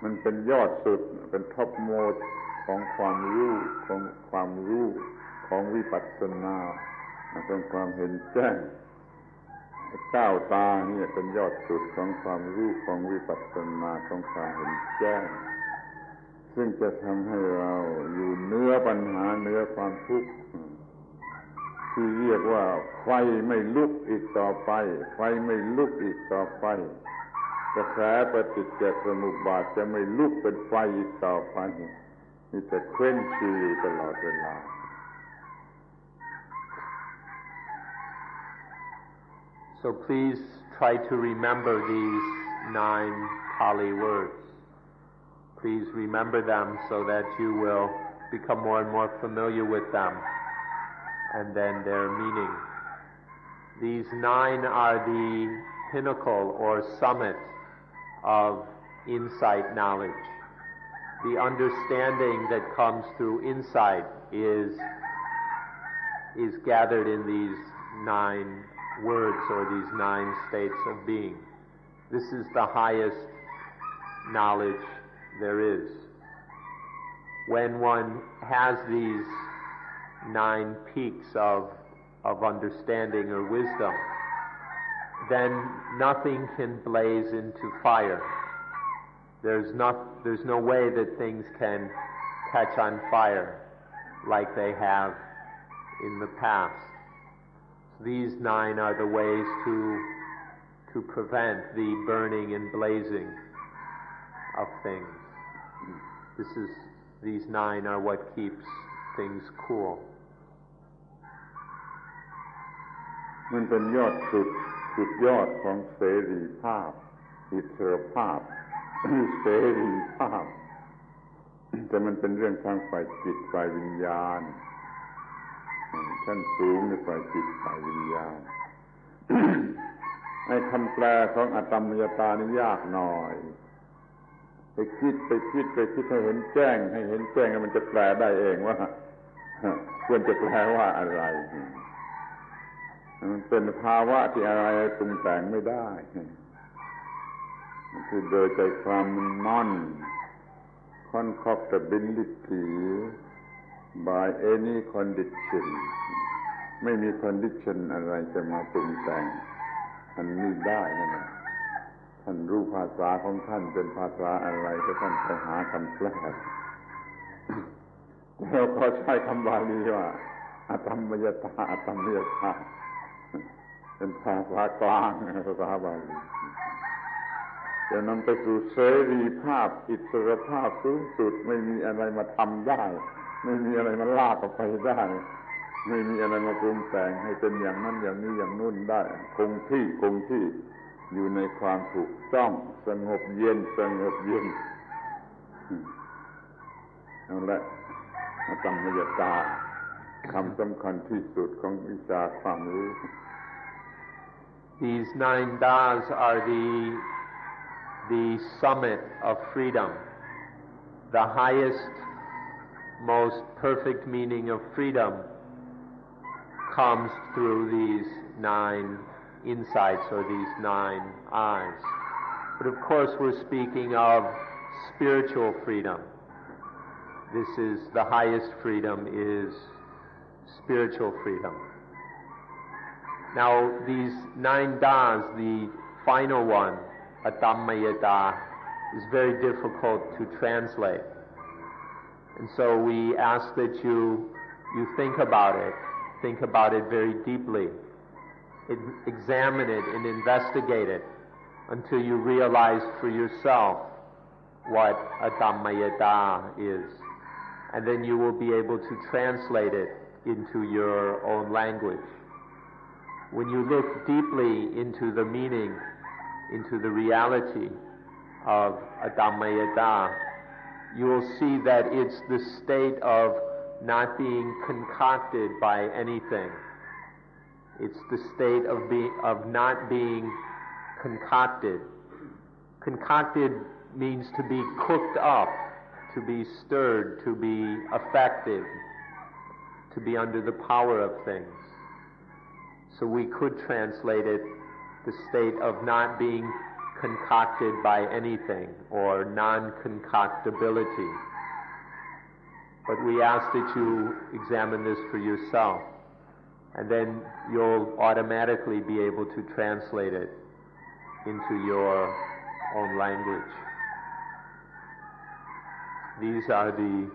[SPEAKER 1] มันเป็นยอดสุดเป็นท็อปโมสต์ของความรู้ของวิปัสสนาของความเห็นแจ้งก้าวตาเนี่ยเป็นยอดสุดของความรู้ของวิปัสสนาของความเห็นแจ้งซึ่งจะทำให้เราอยู่เหนือปัญหาเหนือความทุกข์ที่เรียกว่าไฟไม่ลุกอีกต่อไปไฟไม่ลุกอีกต่อไปกระแสปฏิจจสมุปบาทจะไม่ลุกเป็นไฟอีกต่อไปมีแต่เคว้นชีอยู่ตลอดเวลา
[SPEAKER 2] So please try to remember these 9 Pali words. Please remember them so that you will become more and more familiar with them and then their meaning. These 9 are the pinnacle or summit of insight knowledge. The understanding that comes through insight is gathered in these 9 words or these 9 states of being. This is the highest knowledge there is. When one has these 9 peaks of understanding or wisdom, then nothing can blaze into fire. There's no way that things can catch on fire like they have in the past. These 9 are the ways to prevent the burning and blazing of things. These 9 are what keeps things cool.
[SPEAKER 1] มันเป็นยอดสุดยอดของเสรีภาพอิสรภาพเสรีภาพแต่มันเป็นเรื่องทางฝ่ายจิตฝ่ายวิญญาณชั้นสูงในฝ่ายจิตฝ่ายวิญญาณไอ้คำแปลของอตัมมยตานี่ยากหน่อยไปคิดให้เห็นแจ้งแล้วมันจะแปลได้เองว่าควรจะแปลว่าอะไรมันเป็นภาวะที่อะไรปรุงแต่งไม่ได้คือโดยใจความมันnon-concoctability by any condition ไม่มี condition อะไรจะมาปรุงแต่งอันนี้ได้นั่นแหละท่านรู้ภาษาของท่านเป็นภาษาอะไรก็ท่านไปหาคำแปล เราก็ใช้คำบาลีว่าอธรรมยตาอธรรมยตาเป็นภาษากลางภาษาบาลีจะนำไปสู่เสรีภาพอิสรภาพสูงสุดไม่มีอะไรมาทำได้ไม่มีอะไรมาลากออกไปได้ไม่มีอะไรมาปรุงแต่งให้เป็นอย่างนั้นอย่างนี้อย่างนู้นได้คงที่อยู่ในความถูกต้องสงบเย็นนั่นแหละธรรมยตาคำสำคัญที่สุดของวิชาความรู้
[SPEAKER 2] These 9 das are the summit of freedom, the highest, most perfect meaning of freedom comes through these 9 insights or these 9 eyes. But of course we're speaking of spiritual freedom. This is the highest freedom is spiritual freedom. Now these 9 das, the final one, Adhammayata, is very difficult to translate. And so we ask that you think about it very deeply. Examine it and investigate it until you realize for yourself what Adhammayata is. And then you will be able to translate it into your own language. When you look deeply into the meaning, into the reality of Adhammayata, you will see that it's the state of not being concocted by anything. It's the state of not being concocted. Concocted means to be cooked up, to be stirred, to be affected, to be under the power of things. So we could translate it the state of not being concocted by anything or non-concoctability. But we ask that you examine this for yourself, and then you'll automatically be able to translate it into your own language. These are the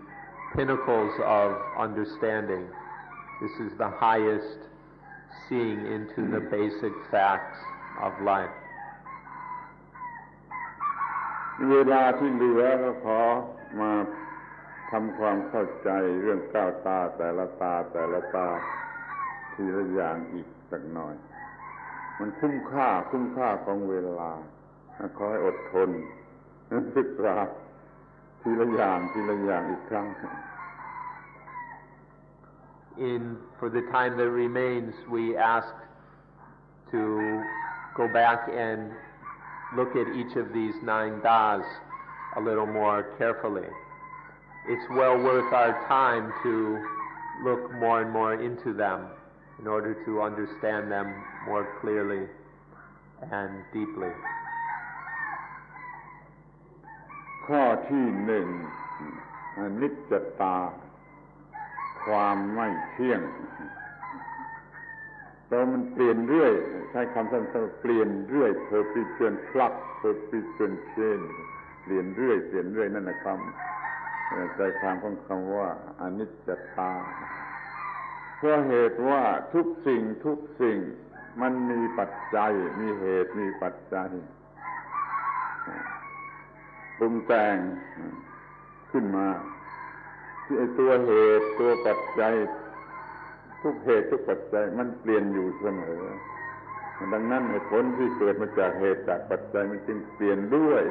[SPEAKER 2] pinnacles of understanding. This is the highest seeing into the basic facts of life.
[SPEAKER 1] เวลาที่เหลือก็ขอมาทำความเข้าใจเรื่องก้าวตาแต่ละตาทีละอย่างอีกสักหน่อยมันคุ้มค่าของเวลาขอให้อดทนศึกษาทีละอย่างอีกครั้ง
[SPEAKER 2] For the time that remains, we ask to go back and look at each of these 9 das a little more carefully. It's well worth our time to look more and more into them in order to understand them more clearly and deeply.
[SPEAKER 1] ข้อที่1อนิจจตาความไม่เที่ยงเรามันเปลี่ยนเรื่อยใช้คำสั้นๆเปลี่ยนเรื่อยperpetual flux perpetual change เปลี่ยนเรื่อยนั่นนะครับใจความของคำว่าอนิจจตาเพราะเหตุว่าทุกสิ่งมันมีปัจจัยมีเหตุมีปัจจัยปรุงแต่งขึ้นมาที่ไอ้ตัวเหตุตัวปัจจัยทุกเหตุทุกปัจจัยมันเปลี่ยนอยู่เสมอดังนั้นเหตุผลที่เกิดมาจากเหตุจากปัจจัยมันจึงเปลี่ยนด้วย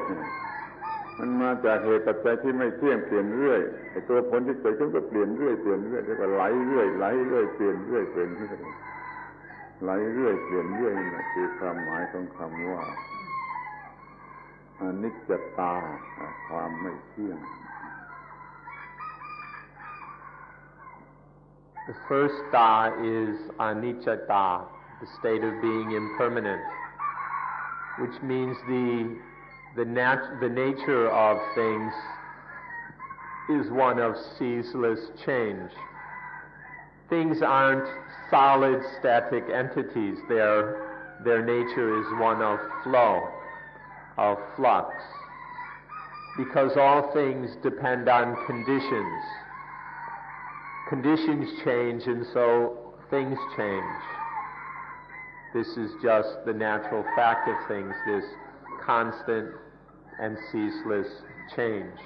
[SPEAKER 1] มันมาจากเหตุปัจจัยที่ไม่เที่ยงเปลี่ยนเรื่อยไอ้ตัวผลที่เกิดขึ้นก็เปลี่ยนเรื่อยเรียกว่าไหลเรื่อยเปลี่ยนเรื่อยไหลเรื่อยเปลี่ยนเรื่อยนี่คือความหมายของคำว่าอนิจจตาความไม่เที่ยง
[SPEAKER 2] The first da is Anichata, the state of being impermanent, which means the nature of things is one of ceaseless change. Things aren't solid, static entities. Their nature is one of flow, of flux, because all things depend on conditions. conditions change and so things change. This is just the natural fact of things, this constant and ceaseless change.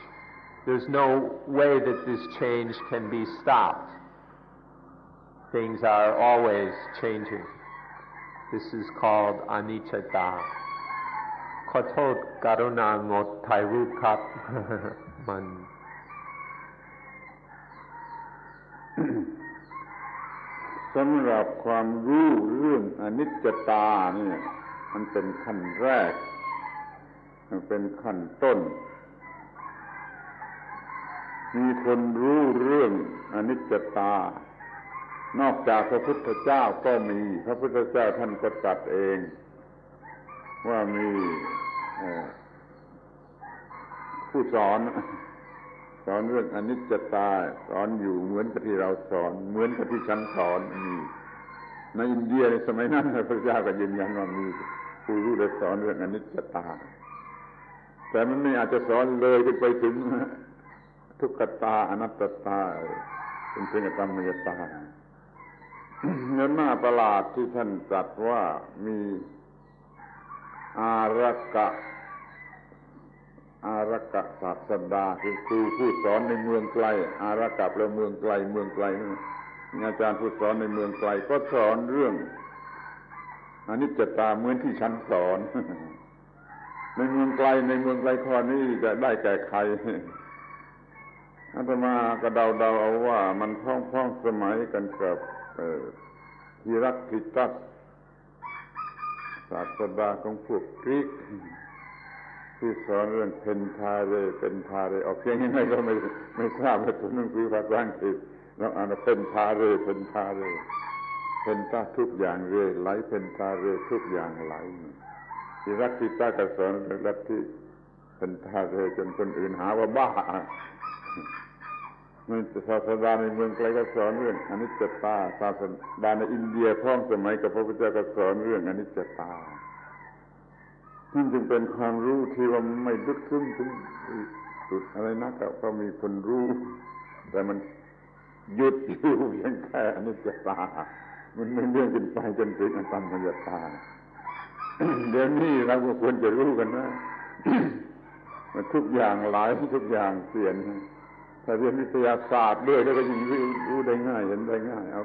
[SPEAKER 2] There's no way that this change can be stopped. Things are always changing. This is called Anichata. ขอโทษกรุณางดถ่ายรูปครับ มัน
[SPEAKER 1] สำหรับความรู้เรื่องอนิจจตาเนี่ยมันเป็นขั้นแรกมันเป็นขั้นต้นมีคนรู้เรื่องอนิจจตานอกจากพระพุทธเจ้าก็มีพระพุทธเจ้าท่านก็ตรัสเองว่ามีผู้สอนเรื่องอนิจจตาสอนอยู่เหมือนกับที่เราสอนเหมือนกับที่ฉันสอนมีในอินเดียในสมัยนั้นพระพุทธเจ้าก็ยืนยันว่ามีผู้รู้ได้สอนเรื่องอนิจจตาแต่มันไม่อาจจะสอนเลยไปถึงทุกขตาอนัตตาเป็นเพียงธรรมยตาเนื้อหน้าประหลาดที่ท่านตรัสว่ามีอารักขศาสดาคือครูผู้สอนในเมืองไกลอารักขะแปลเมืองไกลนี่อาจารย์ผู้สอนในเมืองไกลก็สอนเรื่องอนิจจตาเหมือนที่ฉันสอนในเมืองไกลข้อนี้จะได้แก่ใครอาตมาก็เดาเอาว่ามันพ้องสมัยกันกับฮิรักคิตัสศาสดาของพวกกรีกที่สอนเรื่องเพนทาเรออกเสียงยังไงก็ไม่ทราบว่าตัวหนังสือภาษาอังกฤษเราอ่านเพนทาเรเพนทาทุกอย่างเรไหลเพนทาเรทุกอย่างไหลฮิรักคิตัสก็สอนเรื่องลัทธิเพนทาเรจนคนอื่นหาว่าบ้าศาสดาในเมืองไกลก็สอนเรื่องอนิจจตาศาสดาในอินเดียพร้อมสมัยกับพระพุทธเจ้าก็สอนเรื่องอนิจจตานี่จึงเป็นความรู้ที่ว่าไม่ลึกซึ้งถึงสุดอะไรนักก็มีคนรู้แต่มันหยุดอยู่เพียงแค่อนิจจตามันไม่เรื่องขึ้นไปจนถึงอนัตตตาเดี๋ยวนี้เราก็ควรจะรู้กันนะมันทุกอย่างหลายทุกอย่างเปลี่ยนถ้าเรียนวิทยาศาสตร์ด้วยแล้วก็ยิ่งรู้ได้ง่ายเห็นได้ง่ายเอ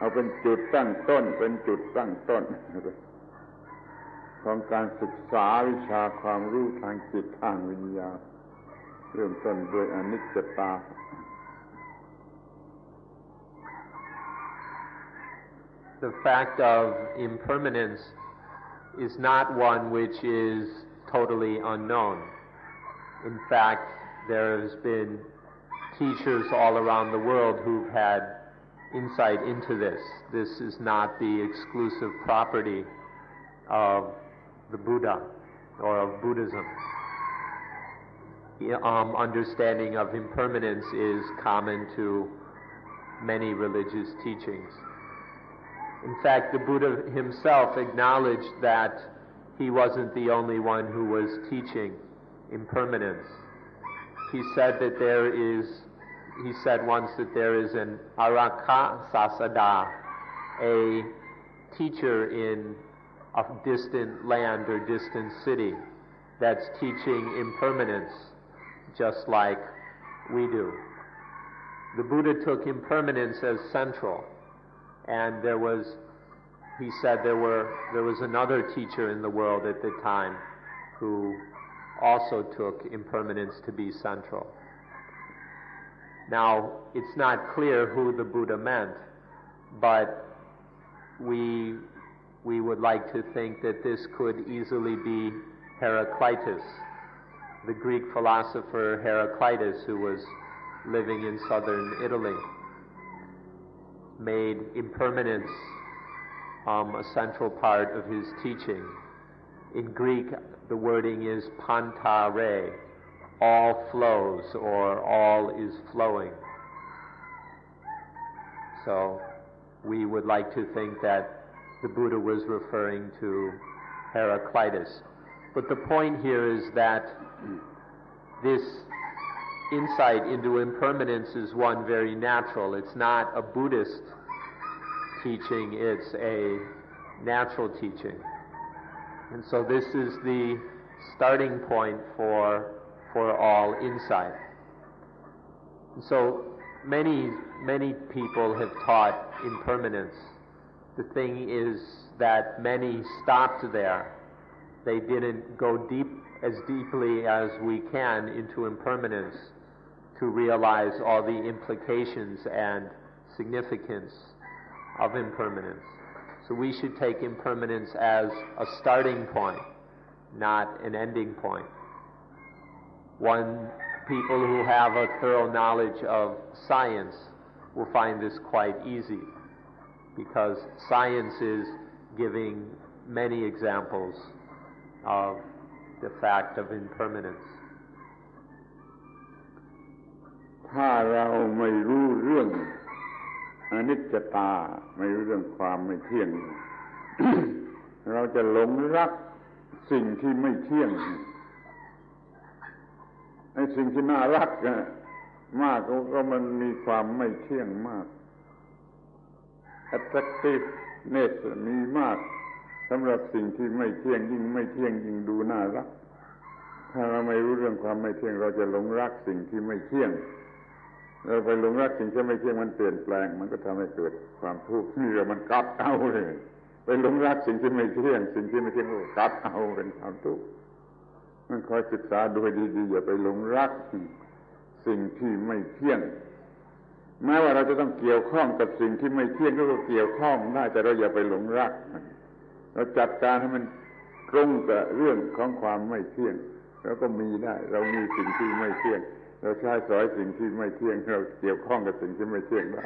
[SPEAKER 1] าเป็นจุดตั้งต้นของการศึกษาวิชาความรู้ทางจิตทางวิญญาณเริ่มต้นด้วยอนิจจตา
[SPEAKER 2] The fact of impermanence is not one which is totally unknown. In fact, there has been teachers all around the world who've had insight into this. This is not the exclusive property of the Buddha or of Buddhism. Understanding of impermanence is common to many religious teachings. In fact, the Buddha himself acknowledged that he wasn't the only one who was teaching impermanence. He said once that there is an Arakha Sasada, a teacher in a distant land or distant city that's teaching impermanence just like we do. The Buddha took impermanence as central, and he said there was another teacher in the world at the time who also took impermanence to be central. Now, it's not clear who the Buddha meant, but we would like to think that this could easily be Heraclitus, the Greek philosopher Heraclitus, who was living in southern Italy, made impermanence a central part of his teaching. In Greek, the wording is pantare, all flows, or all is flowing. So we would like to think that the Buddha was referring to Heraclitus. But the point here is that this insight into impermanence is one very natural. It's not a Buddhist teaching, it's a natural teaching. And so this is the starting point for all insight. And so many people have taught impermanence. The thing is that many stopped there. They didn't go as deeply as we can into impermanence to realize all the implications and significance of impermanence. So we should take impermanence as a starting point, not an ending point. People who have a thorough knowledge of science will find this quite easy, because science is giving many examples of the fact of impermanence.
[SPEAKER 1] ถ้าเราไม่รู้เรื่องอนิจจตาไม่รู้เรื่องความไม่เที่ยง เราจะหลงรักสิ่งที่ไม่เที่ยงไอ้สิ่งที่น่ารักมากก็มันมีความไม่เที่ยงมาก attractiveness มีมากสำหรับสิ่งที่ไม่เที่ยงยิ่งไม่เที่ยงยิ่งดูน่ารักถ้าเราไม่รู้เรื่องความไม่เที่ยงเราจะหลงรักสิ่งที่ไม่เที่ยงเราไปหลงรักสิ่งที่ไม่เที่ยงมันเปลี่ยนแปลงมันก็ทำให้เกิดความทุกข์นี่มันกัดเอาเลยไปหลงรักสิ่งที่ไม่เที่ยงสิ่งที่ไม่เที่ยงก็กัดเอาเป็นความทุกข์มันคอยศึกษาโดยดีๆอย่าไปหลงรักสิ่งที่ไม่เที่ยงแม้ว่าเราจะต้องเกี่ยวข้องกับสิ่งที่ไม่เที่ยงก็เกี่ยวข้องได้แต่เราอย่าไปหลงรักเราจัดการให้มันตรงกับเรื่องของความไม่เที่ยงแล้วก็มีได้เรามีสิ่งที่ไม่เที่ยงเราใช้สอยสิ่งที่ไม่เที่ยงเราเกี่ยวข้องกับสิ่งที่ไม่เที่ยงได้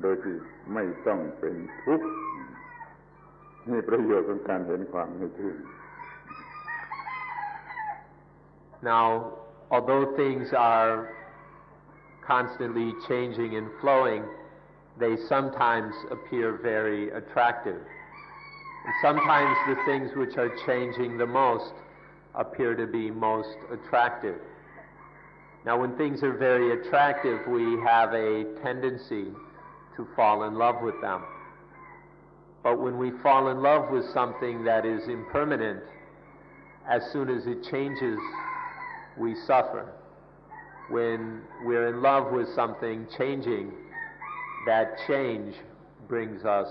[SPEAKER 1] โดยที่ไม่ต้องเป็นทุกข์นี่ประโยชน์ของการเห็นความไม่เที่ยง
[SPEAKER 2] Now, although things are constantly changing and flowing, they sometimes appear very attractive. And sometimes the things which are changing the most appear to be most attractive. Now, when things are very attractive, we have a tendency to fall in love with them. But when we fall in love with something that is impermanent, as soon as it changes, we suffer. When we're in love with something changing, that change brings us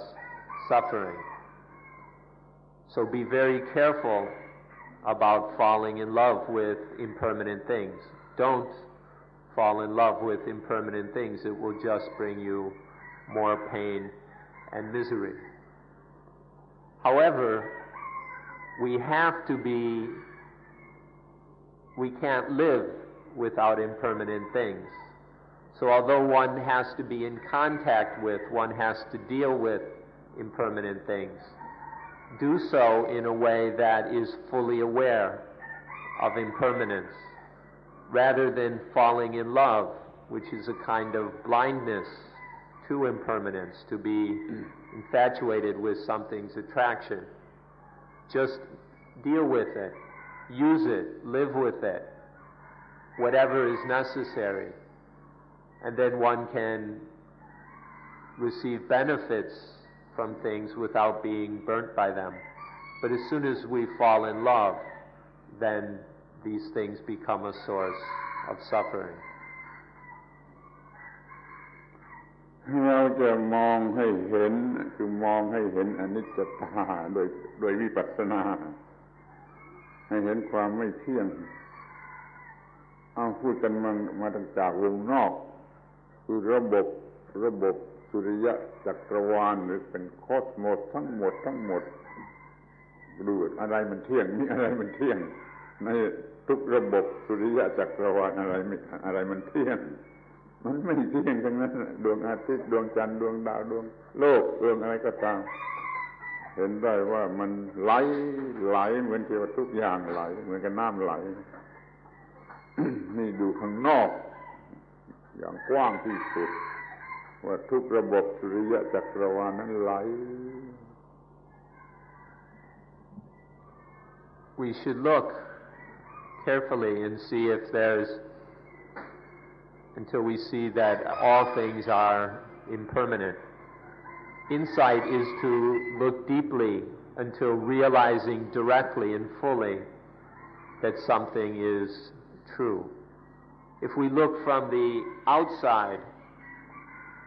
[SPEAKER 2] suffering. So be very careful about falling in love with impermanent things. Don't fall in love with impermanent things. It will just bring you more pain and misery. However, we can't live without impermanent things. So although one has to be in contact with, one has to deal with impermanent things, do so in a way that is fully aware of impermanence, rather than falling in love, which is a kind of blindness to impermanence, to be infatuated with something's attraction. Just deal with it, use it, live with it, whatever is necessary, and then one can receive benefits from things without being burnt by them. But as soon as we fall in love, then these things become a source of suffering.
[SPEAKER 1] เราจะมองให้เห็นคือมองให้เห็นอนิจจตาโดยวิปัสสนาให้เห็นความไม่เที่ยงพูดกันมาตั้งจากวงนอกคือระบบสุริยะจักรวาลหรือเป็นคอสโมสทั้งหมดดูอะไรมันเที่ยงมีอะไรมันเที่ยงในทุกระบบสุริยะจักรวาลอะไรมันเที่ยงมันไม่เที่ยงทั้งนั้นดวงอาทิตย์ดวงจันทร์ดวงดาวดวงโลกดวงอะไรก็ตามเห็นได้ว่ามันไหลเหมือนที่ว่าทุกอย่างไหลเหมือนกับน้ำไหล นี่ดูข้างนอกอย่างกว้างที่สุดว่าทุกระบบสุริยะจักรวาลนั้นไหล
[SPEAKER 2] We should look carefully and see if there's until we see that all things are impermanent. Insight is to look deeply until realizing directly and fully that something is true. If we look from the outside,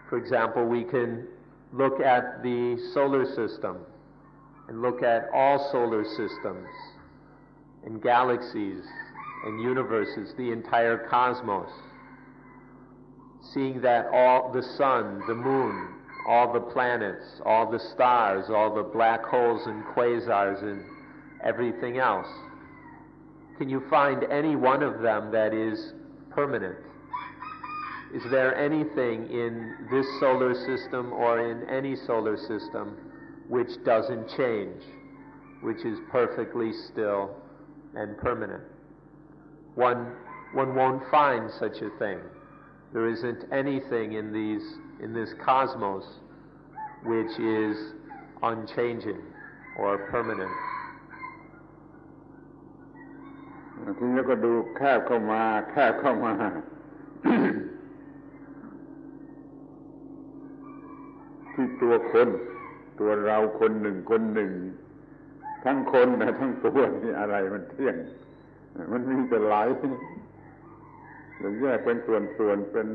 [SPEAKER 2] for example, we can look at the solar system and look at all solar systems and galaxies and universes, the entire cosmos, seeing that all the sun, the moon, all the planets, all the stars, all the black holes and quasars and everything else. Can you find any one of them that is permanent? Is there anything in this solar system or in any solar system which doesn't change, which is perfectly still and permanent? One won't find such a thing. There isn't anything in this cosmos which is unchanging or permanent.
[SPEAKER 1] ทีนี้ก็ดูแคบเข้ามา ที่ตัวคนตัวเราคนหนึ่งทั้งคนนะทั้งตัวนี่อะไรมันเที่ยงมันมีแต่ไหลเราแยกเป็นส่วนเป็น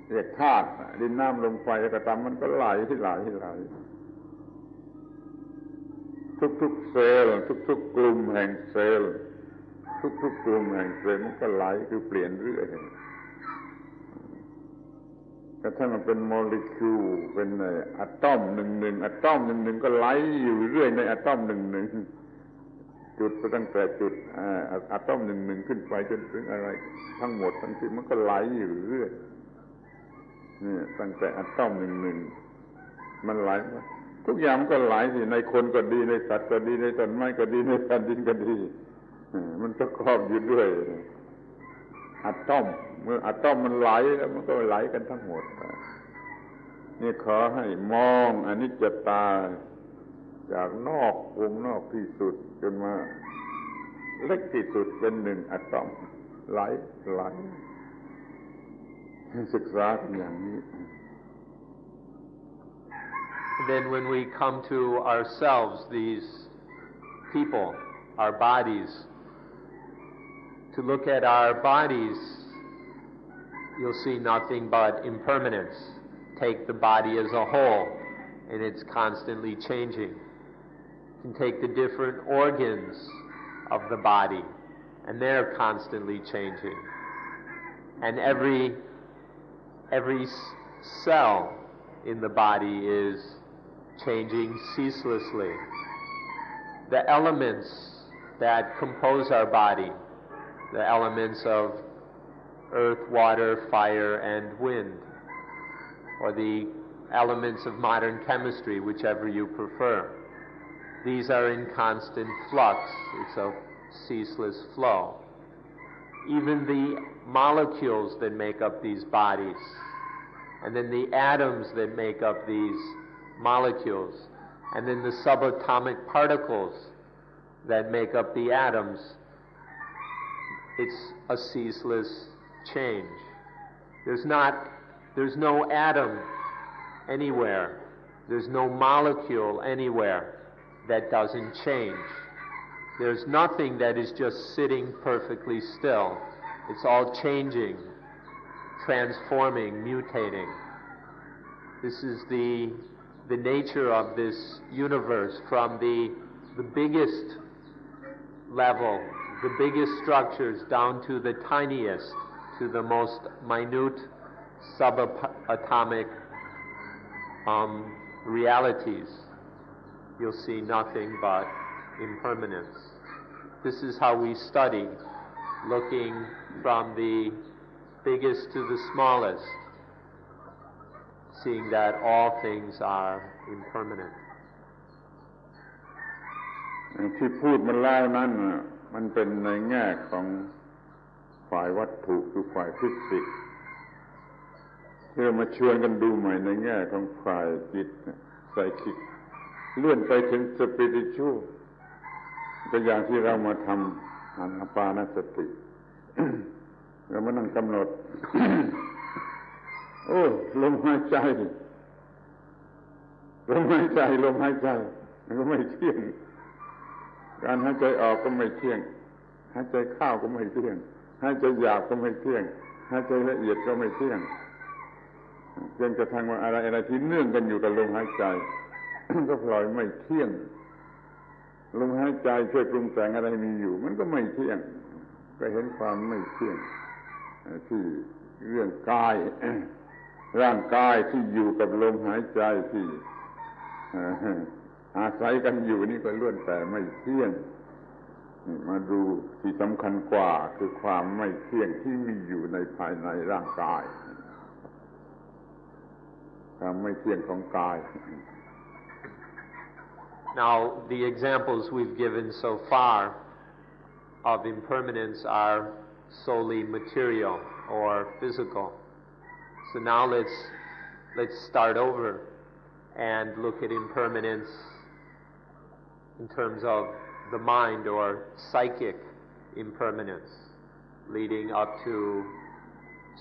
[SPEAKER 1] เรียกธาตุดินน้ำลมไฟก็ตามมันก็ไหลทุกๆเซลล์ทุกๆกลุ่มแห่งเซลล์ทุกๆกลุ่มแห่งเซลล์มันก็ไหลคือเปลี่ยนเรื่อยกระทั่งมันเป็นโมเลกุลเป็นอะตอมหนึ่งอะตอมหนึ่งก็ไหลอยู่เรื่อยในอะตอมหนึ่งจุดตั้งแต่จุดอะตอมหนึ่งขึ้นไปจนถึงอะไรทั้งหมดทั้งสิ้นมันก็ไหลอยู่เรื่อยนี่ตั้งแต่อะตอมหนึ่งมันไหลทุกอย่างมันก็ไหลสิในคนก็ดีในสัตว์ก็ดีในต้นไม้ก็ดีในแผ่นดินก็ดีมันก็ครอบอยู่ด้วยอะตอมเมื่ออะตอมมันไหลแล้วมันก็ไหลกันทั้งหมดนี่ขอให้มองอนิจจตาจากนอกวงนอกที่สุดจนมาเล็กที่สุดเป็นหนึ่งอะตอมไหลศึกษาอย่างนี้
[SPEAKER 2] Then when we come to ourselves, these people, our bodies, to look at our bodies, you'll see nothing but impermanence. Take the body as a whole, and it's constantly changing. You can take the different organs of the body, and they're constantly changing. And every cell in the body is changing ceaselessly. The elements that compose our body, the elements of earth, water, fire, and wind, or the elements of modern chemistry, whichever you prefer, these are in constant flux. It's a ceaseless flow. Even the molecules that make up these bodies, and then the atoms that make up these molecules, and then the subatomic particles that make up the atoms, it's a ceaseless change. There's no atom anywhere. There's no molecule anywhere that doesn't change. There's nothing that is just sitting perfectly still. It's all changing, transforming, mutating. This is the nature of this universe, from the biggest level, the biggest structures, down to the tiniest, to the most minute subatomic realities. You'll see nothing but impermanence. This is how we study, looking from the biggest to the smallest, seeing that all things are impermanent.
[SPEAKER 1] ที่พูดมาแล้วนั้นมันเป็นในแง่ของฝ่ายวัตถุคือฝ่ายฟิสิกส์ที่เรามาชวนกันดูใหม่ในแง่ของฝ่ายจิตไซคิกเลื่อนไปถึงสปิริตชัวลตัวอย่างที่เรามาทำอานาปานสติ เรามานั่งกำหนด โอ้ลมหายใจมันก็ไม่เที่ยงการหายใจออกก็ไม่เที่ยงหายใจเข้าก็ไม่เที่ยงหายใจหยาบก็ไม่เที่ยงหายใจละเอียดก็ไม่เที่ยงจนกระทั่งว่าอะไรที่เนื่องกันอยู่กับลมหายใจ ก็ปล่อยไม่เที่ยงลมหายใจช่วยปรุงแต่งอะไรมีอยู่มันก็ไม่เที่ยงก็เห็นความไม่เที่ยงที่เรื่องกาย ร่างกายที่อยู่กับลมหายใจที่อาศัยกันอยู่นี่ก็ล้วนแต่ไม่เที่ยงมาดูที่สำคัญกว่าคือความไม่เที่ยงที่มีอยู่ในภายในร่างกายความไม่เที่ยงของกาย
[SPEAKER 2] Now, the examples we've given so far of impermanence are solely material or physical. So now let's start over and look at impermanence in terms of the mind or psychic impermanence, leading up to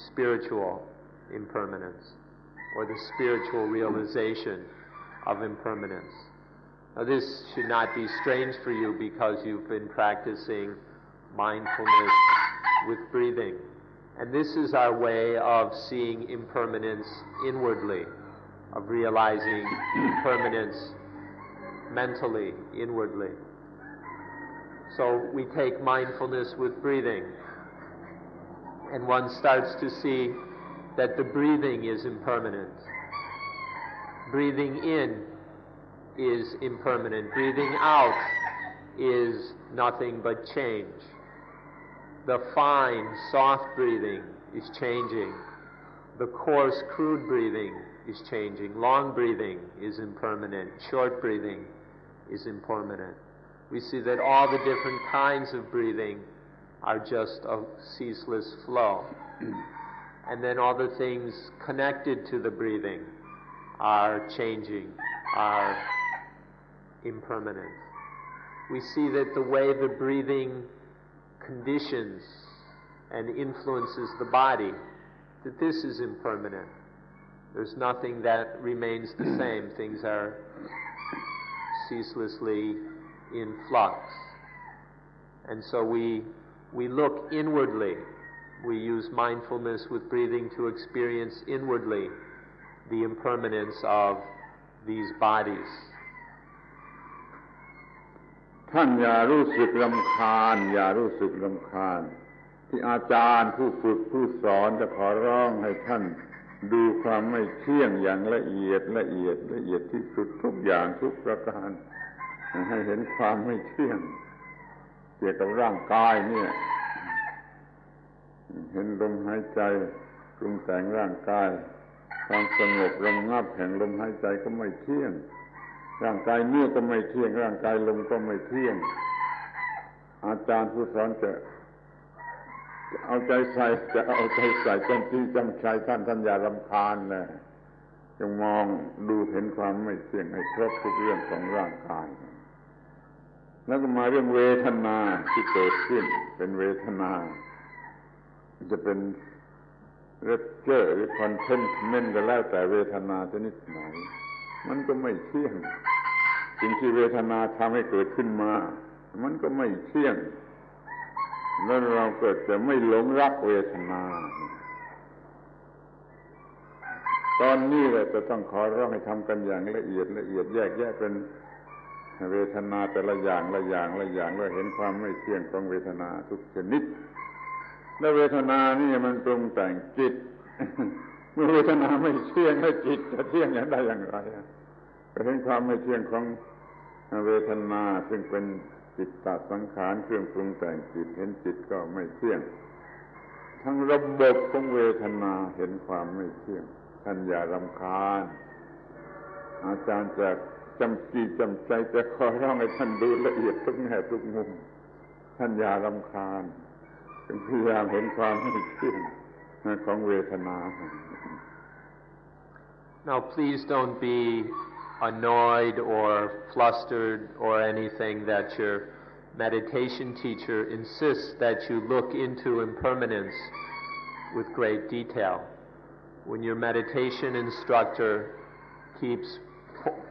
[SPEAKER 2] spiritual impermanence or the spiritual realization of impermanence. Now this should not be strange for you because you've been practicing mindfulness with breathing. And this is our way of seeing impermanence inwardly, of realizing impermanence mentally, inwardly. So we take mindfulness with breathing, and one starts to see that the breathing is impermanent. Breathing in is impermanent. Breathing out is nothing but change. The fine, soft breathing is changing. The coarse, crude breathing is changing. Long breathing is impermanent. Short breathing is impermanent. We see that all the different kinds of breathing are just a ceaseless flow. And then all the things connected to the breathing are changing, are impermanent. We see that the way the breathing conditions and influences the body, that this is impermanent. There's nothing that remains the same. Things are ceaselessly in flux. And so we look inwardly. We use mindfulness with breathing to experience inwardly the impermanence of these bodies.
[SPEAKER 1] ท่านอย่ารู้สึกรำคาญที่อาจารย์ผู้ฝึกผู้สอนจะขอร้องให้ท่านดูความไม่เที่ยงอย่างละเอียดที่สุดทุกอย่างทุกประการให้เห็นความไม่เที่ยงเกี่ยวกับร่างกายเนี่ยเห็นลมหายใจปรุงแต่งร่างกายความสงบระงับแห่งลมหายใจก็ไม่เที่ยงร่างกายเนื้อก็ไม่เที่ยงร่างกายลมก็ไม่เที่ยงอาจารย์ผู้สอนจะเอาใจใส่จำที่จำใจท่านอย่ารำคาญนะจงมองดูเห็นความไม่เที่ยงให้ครบทุกเรื่องของร่างกายแล้วก็มาเรื่องเวทนาที่เกิดขึ้นเป็นเวทนาจะเป็นเรปเจอร์หรือคอนเทนเมนต์ก็แล้วแต่เวทนาชนิดไหนมันก็ไม่เที่ยงสิ่งที่เวทนาทำให้เกิดขึ้นมามันก็ไม่เที่ยงแล้วเราเกิดจะไม่หลงรักเวทนาตอนนี้แหละจะต้องขอร้องให้ทำกันอย่างละเอียดแยกแยะเป็นเวทนาแต่ละอย่างแล้วเห็นความไม่เที่ยงของเวทนาทุกชนิดแล้วเวทนานี่มันปรุงแต่งจิตเมื่อเวทนาไม่เที่ยงแล้วจิตจะเที่ยงได้อย่างไรก็เห็นความไม่เที่ยงของเวทนาซึ่งเป็นจิตตสังขารเครื่องปรุงแต่งจิตเห็นจิตก็ไม่เที่ยงทั้งระบบของเวทนาเห็นความไม่เที่ยงท่านอย่ารำคาญอาจารย์จะจำใจจะขอร้องให้ท่านดูละเอียดทุกแง่ทุกมุมท่านอย่ารำคาญจงพยายามเห็นความไม่เที่ยงของเวทนา
[SPEAKER 2] Now please don't be annoyed or flustered or anything that your meditation teacher insists that you look into impermanence with great detail. When your meditation instructor keeps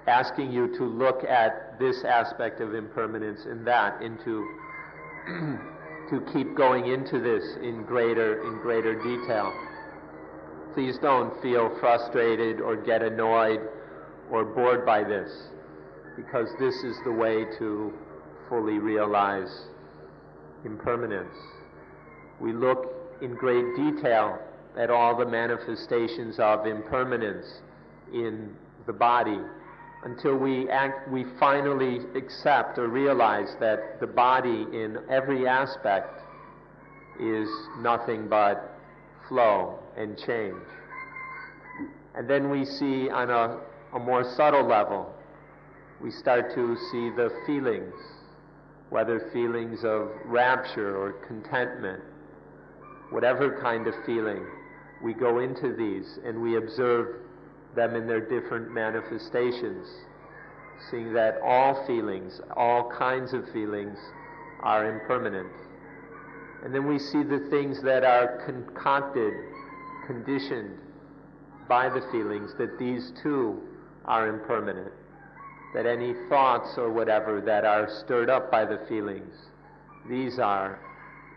[SPEAKER 2] asking you to look at this aspect of impermanence and that, to keep going into this in greater detail, please don't feel frustrated or get annoyed or bored by this, because this is the way to fully realize impermanence. We look in great detail at all the manifestations of impermanence in the body until we finally accept or realize that the body in every aspect is nothing but flow and change. And then we see on a more subtle level, we start to see the feelings, whether feelings of rapture or contentment, whatever kind of feeling. We go into these and we observe them in their different manifestations, seeing that all feelings, all kinds of feelings, are impermanent. And then we see the things that are concocted, conditioned by the feelings, that these too are impermanent. That any thoughts or whatever that are stirred up by the feelings, these are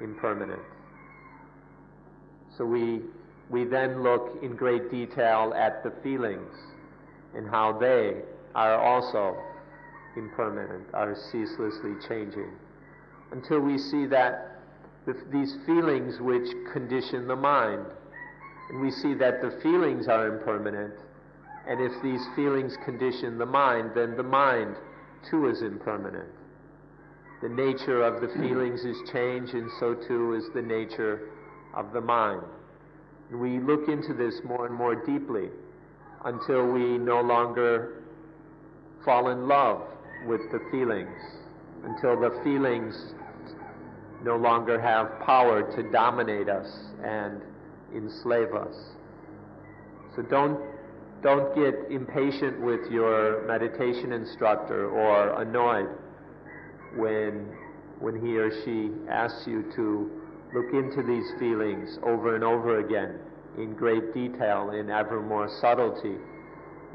[SPEAKER 2] impermanent. So we then look in great detail at the feelings and how they are also impermanent, are ceaselessly changing, until we see that these feelings which condition the mind, and we see that the feelings are impermanent, and if these feelings condition the mind, then the mind too is impermanent. The nature of the feelings is change, and so too is the nature of the mind. And we look into this more and more deeply until we no longer fall in love with the feelings, until the feelings no longer have power to dominate us and enslave us. So don't get impatient with your meditation instructor or annoyed when he or she asks you to look into these feelings over and over again in great detail, in ever more subtlety,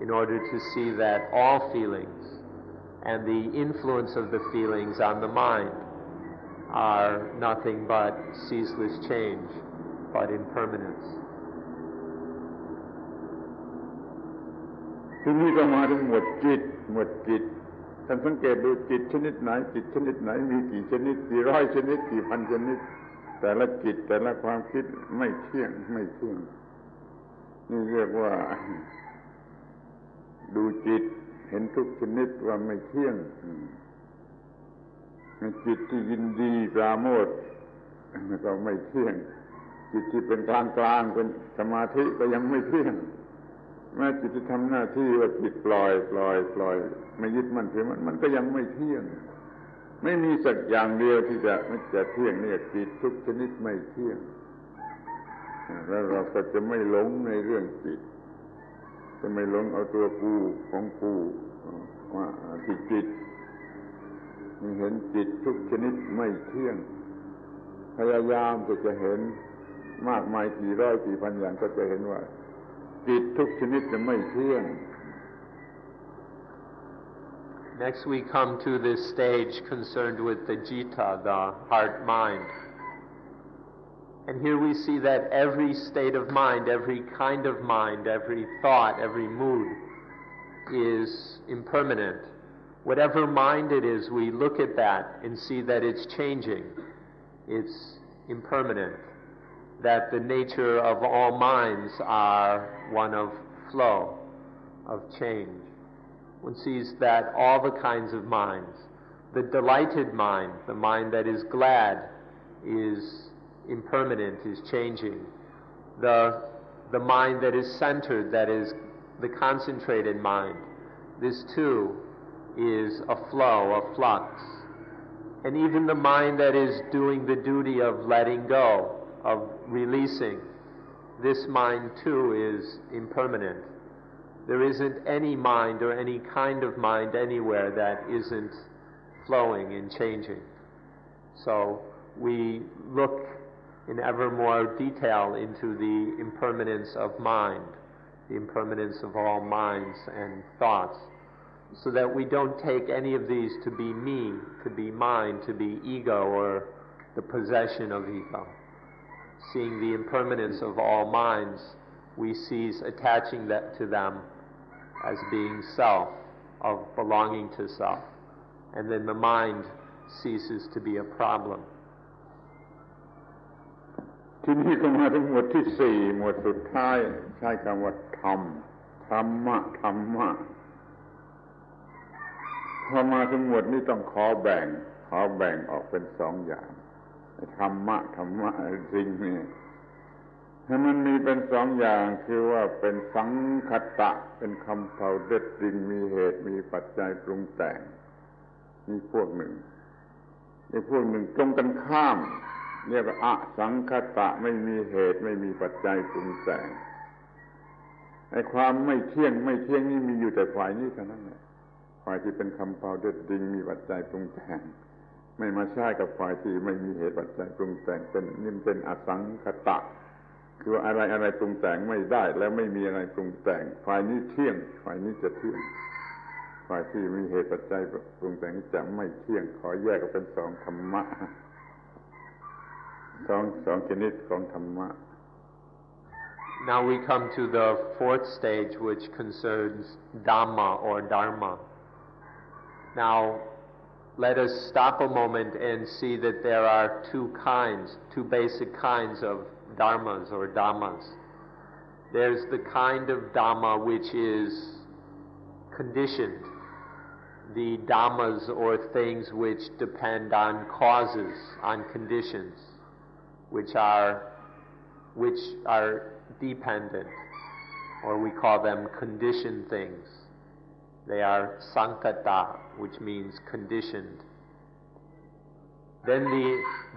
[SPEAKER 2] in order to see that all feelings and the influence of the feelings on the mind are nothing but ceaseless change, but impermanence.
[SPEAKER 1] ทีนี้ก็มาถึงหมวดจิตท่านสังเกตดูจิตชนิดไหนจิตชนิดไหนมีกี่ชนิดกี่ร้อยชนิดกี่พันชนิดแต่ละจิตแต่ละความคิดไม่เที่ยงนี่เรียกว่าดูจิตเห็นทุกชนิดว่าไม่เที่ยงจิตที่ยินดีปราโมทย์ก็ไม่เที่ยงจิตที่เป็นกลางเป็นสมาธิก็ยังไม่เที่ยงแม้จิตที่ทำหน้าที่ว่าจิตปล่อยไม่ยึดมั่นถือมันก็ยังไม่เที่ยงไม่มีสักอย่างเดียวที่จะเที่ยงเนี่ยจิตทุกชนิดไม่เที่ยงแล้วเราก็จะไม่หลงในเรื่องจิตจะไม่หลงเอาตัวกูของกูว่าที่จิตเห็นจิตทุกชนิดไม่เที่ยงพยายามจะเห็นมากมายกี่ร้อยกี่พันอย่างก็จะเห็นว่าจิตทุกชนิดจะไม่เที่ยง
[SPEAKER 2] Next we come to this stage concerned with the citta, the heart-mind. And here we see that every state of mind, every kind of mind, every thought, every mood is impermanent. Whatever mind it is, we look at that and see that it's changing. It's impermanent. That the nature of all minds are one of flow, of change. One sees that all the kinds of minds, the delighted mind, the mind that is glad, is impermanent, is changing. The mind that is centered, that is the concentrated mind, this too is a flow, a flux. And even the mind that is doing the duty of letting go, of releasing, this mind too is impermanent. There isn't any mind or any kind of mind anywhere that isn't flowing and changing. So we look in ever more detail into the impermanence of mind, the impermanence of all minds and thoughts, so that we don't take any of these to be me, to be mine, to be ego or the possession of ego. Seeing the impermanence of all minds, we cease attaching that to them as being self, of belonging to self, and then the mind ceases to be a problem.
[SPEAKER 1] ที่นี่ก็มาถึงหมวดที่สี่หมวดสุดท้ายใช้คำว่าธรรมธรรมะธรรมะพอมาถึงหมวดนี้ต้องขอแบ่งออกเป็นสองอย่างธรรมะสิ่งนี้ให้มันมีเป็นสองอย่างคือว่าเป็นสังคตะเป็นคำเท่าเด็ดจริงมีเหตุมีปัจจัยปรุงแต่งนี่พวกหนึ่งอีกพวกหนึ่งตรงกันข้ามเรียกว่าอสังคตะไม่มีเหตุไม่มีปัจจัยปรุงแต่งไอ้ความไม่เที่ยงนี่มีอยู่แต่ฝ่ายนี้เท่านั้นแหละฝ่ายที่เป็นคำเท่าเด็ดจริงมีปัจจัยปรุงแต่งไม่มาใช้กับฝ่ายที่ไม่มีเหตุปัจจัยปรุงแต่งเป็นอสังคตะคือว่าอะไรปรุงแต่งไม่ได้และไม่มีอะไรปรุงแต่งฝ่ายนี้เที่ยงฝ่ายนี้จะเที่ยงฝ่ายที่มีเหตุปัจจัยปรุงแต่งนี้จะไม่เที่ยงขอแยกออกเป็นสองธรรมะสองชนิดของธรรมะ
[SPEAKER 2] Now we come to the fourth stage, which concerns Dhamma or Dharma. Now let us stop a moment and see that there are two basic kinds of dharmas or dhammas. There's the kind of dhamma which is conditioned, the dhammas or things which depend on causes, on conditions, which are dependent, or we call them conditioned things. They are sankata, which means conditioned. Then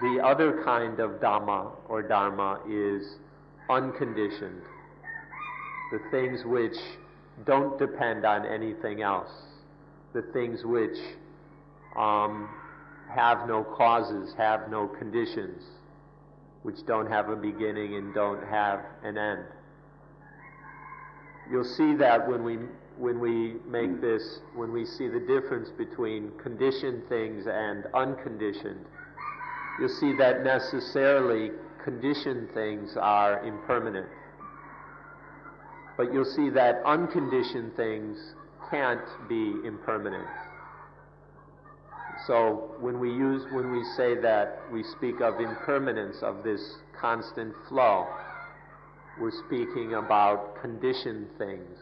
[SPEAKER 2] the other kind of dhamma or dharma is unconditioned, the things which don't depend on anything else, the things which have no causes, have no conditions, which don't have a beginning and don't have an end. You'll see that when we make this, when we see the difference between conditioned things and unconditioned, you'll see that necessarily conditioned things are impermanent. But you'll see that unconditioned things can't be impermanent. So when we say that we speak of impermanence, of this constant flow, we're speaking about conditioned things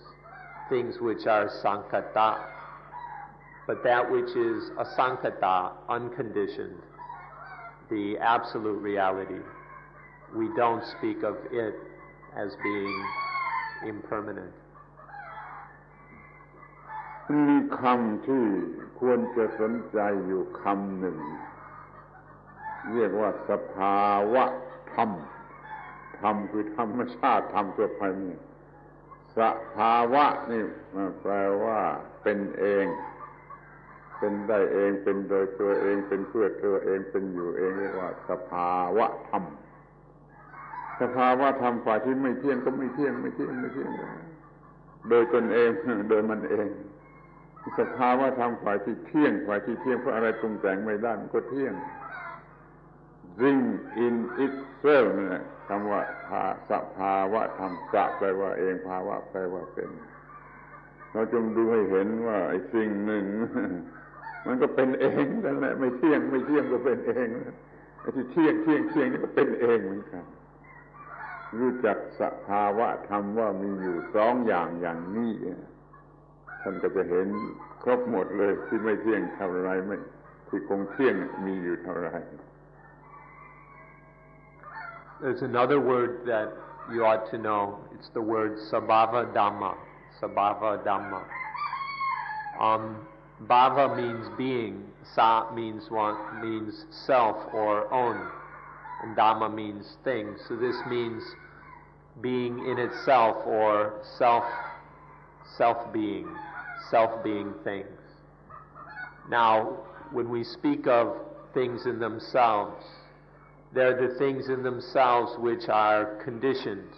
[SPEAKER 2] which are sankata. But that which is asankata, unconditioned, the absolute reality, we don't speak of it as being impermanent.
[SPEAKER 1] มีคำที่ควรจะสนใจอยู่คำหนึ่งเรียกว่าสภาวะธรรมธรรมคือธรรมชาติธรรมทั่วไปนี่สภาวะนี่แปลว่าเป็นเองเป็นได้เองเป็นโดยตัวเองเป็นเพื่อตัวเองเป็นอยู่เองเรียกว่าสภาวะธรรมสภาวะธรรมฝ่ายที่ไม่เที่ยงก็ไม่เที่ยงโดยตนเองโดยมันเองสภาวะธรรมฝ่ายที่เที่ยงเพราะอะไรปรุงแต่งไม่ได้มันก็เที่ยง Thing in itself เนี่ยคำว่าสภาวะธรรมจะแปลว่าเองภาวะแปลว่าเป็นเราจงดูให้เห็นว่าไอ้สิ่งหนึ่งมันก็เป็นเองนั่นแหละไม่เที่ยงก็เป็นเองไอ้ที่เที่ยงนี่ก็เป็นเองเหมือนกันรู้จักสภาวะธรรมว่ามีอยู่สองอย่างนี้ท่านก็จะเห็นครบหมดเลยที่ไม่เที่ยงเท่าไรไม่ที่คงเที่ยงมีอยู่เท่าไร
[SPEAKER 2] There's another word that you ought to know. It's the word sabhava dhamma. Bhava means being. Sa means self or own. And dhamma means thing. So this means being in itself or self-being things. Now, when we speak of things in themselves, There are the things in themselves which are conditioned.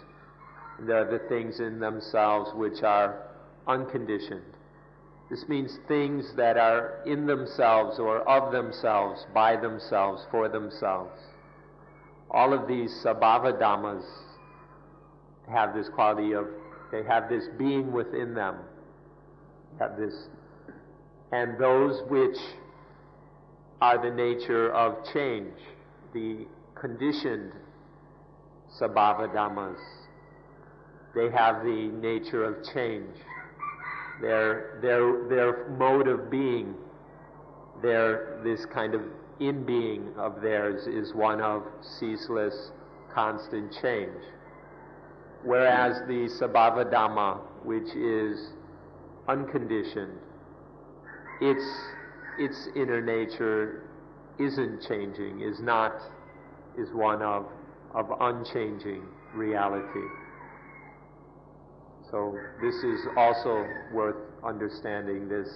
[SPEAKER 2] There are the things in themselves which are unconditioned. This means things that are in themselves or of themselves, by themselves, for themselves. All of these sabhava dhammas have this quality of, they have this being within them. Have this, and those which are the nature of change, the conditioned sabhava dhammas, they have the nature of change. Their mode of being, this kind of in-being of theirs is one of ceaseless, constant change. Whereas the sabhava dhamma, which is unconditioned, its inner nature isn't changing, is one of unchanging reality. So this is also worth understanding, this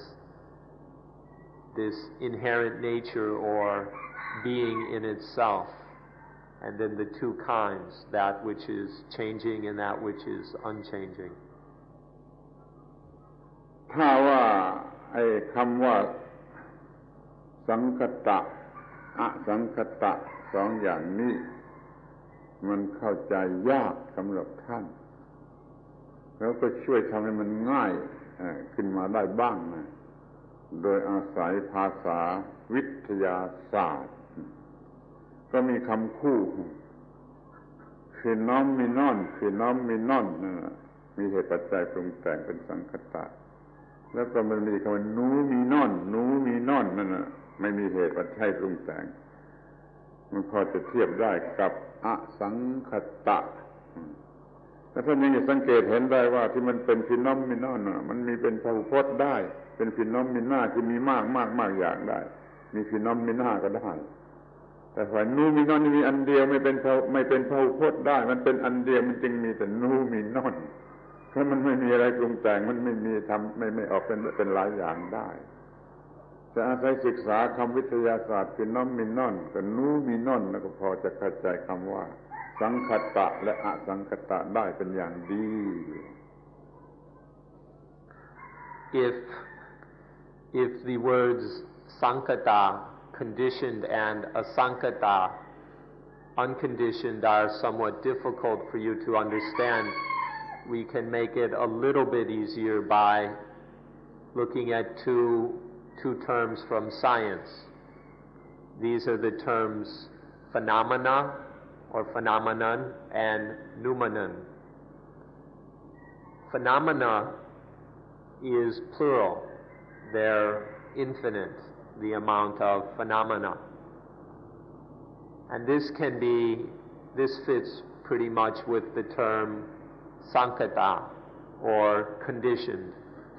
[SPEAKER 2] inherent nature or being in itself, and then the two kinds, that which is changing and that which is unchanging.
[SPEAKER 1] ถ้าว่าไอ้คำว่าสังคตะอสังคตะสองอย่างนี้มันเข้าใจยากสำหรับท่านแล้วก็ช่วยทำให้มันง่ายขึ้นมาได้บ้างนะโดยอาศัยภาษาวิทยาศาสตร์ก็มีคำคู่ phenomenon นั่นน่ะมีเหตุปัจจัยปรุงแต่งเป็นสังคตะแล้วก็มันมีคำว่านูมีนอนนั่นน่ะไม่มีเหตุปัจจัยปรุงแต่งมันพอจะเทียบได้กับอสังคตะแต่ท่านยังจะสังเกตเห็นได้ว่าที่มันเป็นฟีนอมินอนมันมีเป็นพหุพจน์ได้เป็นฟีนอมิน่าคือมีมากอย่างได้มีฟีนอมิน่าก็ได้แต่ฝ่ายนูมินอนนี่มีอันเดียวไม่เป็นพหุพจน์ได้มันเป็นอันเดียวมันจึงมีแต่นูมินอนเพราะมันไม่มีอะไรปรุงแต่งมันไม่มีทำไม่ออกเป็นหลายอย่างได้จะอาศัยศึกษาคำวิทยาศาสตร์ฟีนอมินอนกับนูมินอนแล้วก็พอจะเข้าใจคำว่าสังคตะและอสังคตะได้เป็นอย่างดี
[SPEAKER 2] If the words sankata, conditioned, and asankata, unconditioned, are somewhat difficult for you to understand, we can make it a little bit easier by looking at two terms from science. These are the terms phenomena or phenomenon and noumenon. Phenomena is plural. They're infinite, the amount of phenomena. And this fits pretty much with the term sankata or conditioned.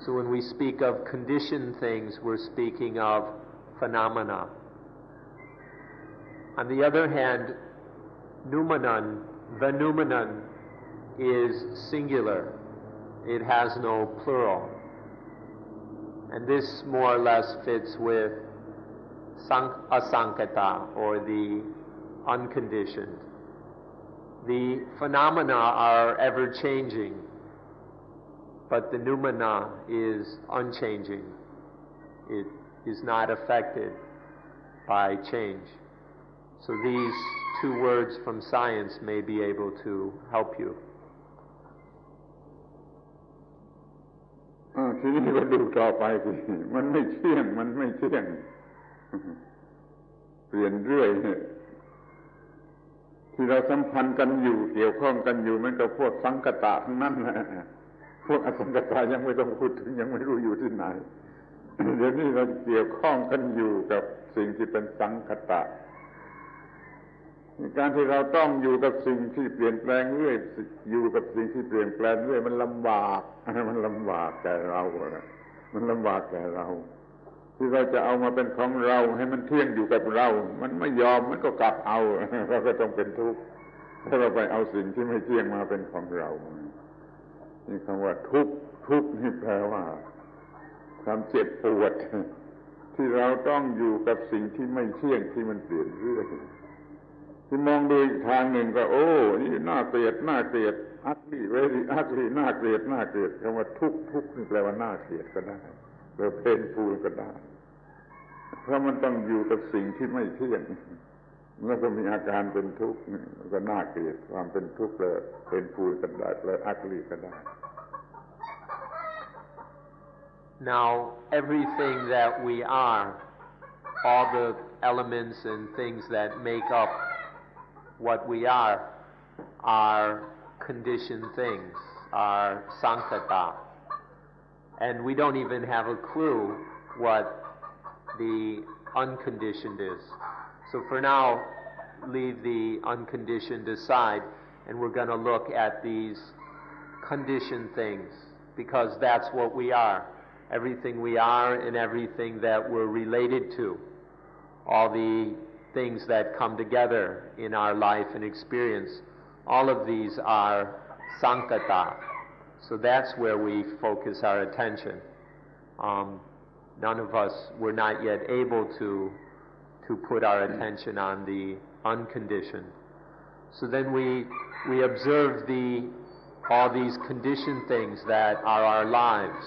[SPEAKER 2] So when we speak of conditioned things, we're speaking of phenomena. On the other hand, noumenon, the noumenon is singular. It has no plural. And this more or less fits with asankata, or the unconditioned. The phenomena are ever-changing, but the noumena is unchanging. It is not affected by change. So these two words from science may be able to help you.
[SPEAKER 1] ทีนี้ก็ดูต่อไปสิมันไม่เที่ยงเปลี่ยนเรื่อยที่เราสัมพันธ์กันอยู่เกี่ยวข้องกันอยู่มันก็พวกสังคตะทั้งนั้นแหละพวกอสังคตะยังไม่ต้องพูดถึงยังไม่รู้อยู่ที่ไหนเดี๋ยวนี้เราเกี่ยวข้องกันอยู่กับสิ่งที่เป็นสังคตะการที่เราต้องอยู่กับสิ่งที่เปลี่ยนแปลงเรื่อยอยู่กับสิ่งที่เปลี่ยนแปลงเรื่อยมันลำบากแก่เรามันลำบากแก่เราที่เราจะเอามาเป็นของเราให้มันเที่ยงอยู่กับเรามันไม่ยอมมันก็กลับเอาเราก็ต้องเป็นทุกข์ถ้าเราไปเอาสิ่งที่ไม่เที่ยงมาเป็นของเรานี่คำว่าทุกข์นี่แปลว่าความเจ็บปวดที่เราต้องอยู่กับสิ่งที่ไม่เที่ยงที่มันเปลี่ยนเรื่อยท ที่มองดูอีกทางหนึ่งก็โอ้นี่น่าเกลียดน่าเกลียดอักลีเวรีอักลีน่าเกลียดน่าเกลียดคำว่าทุกข์นี่แปลว่าน่าเกลียดก็ได้หรือเพนฟูลก็ได้เพราะมันต้องอยู่กับสิ่งที่ไม่เที่ยงแล้วก็มีอาการเป็นทุกข์ก็น่าเกลียดความเป็นทุกข์เลยเป็นฟูลก็ได้เลยอักลีก็ได้
[SPEAKER 2] Now everything that we are, all the elements and things that make up what we are conditioned things, are sankata. And we don't even have a clue what the unconditioned is. So for now, leave the unconditioned aside, and we're going to look at these conditioned things, because that's what we are. Everything we are and everything that we're related to, all the things that come together in our life and experience, all of these are sankata. So that's where we focus our attention. None of us were not yet able to put our attention on the unconditioned. So then we observe all these conditioned things that are our lives,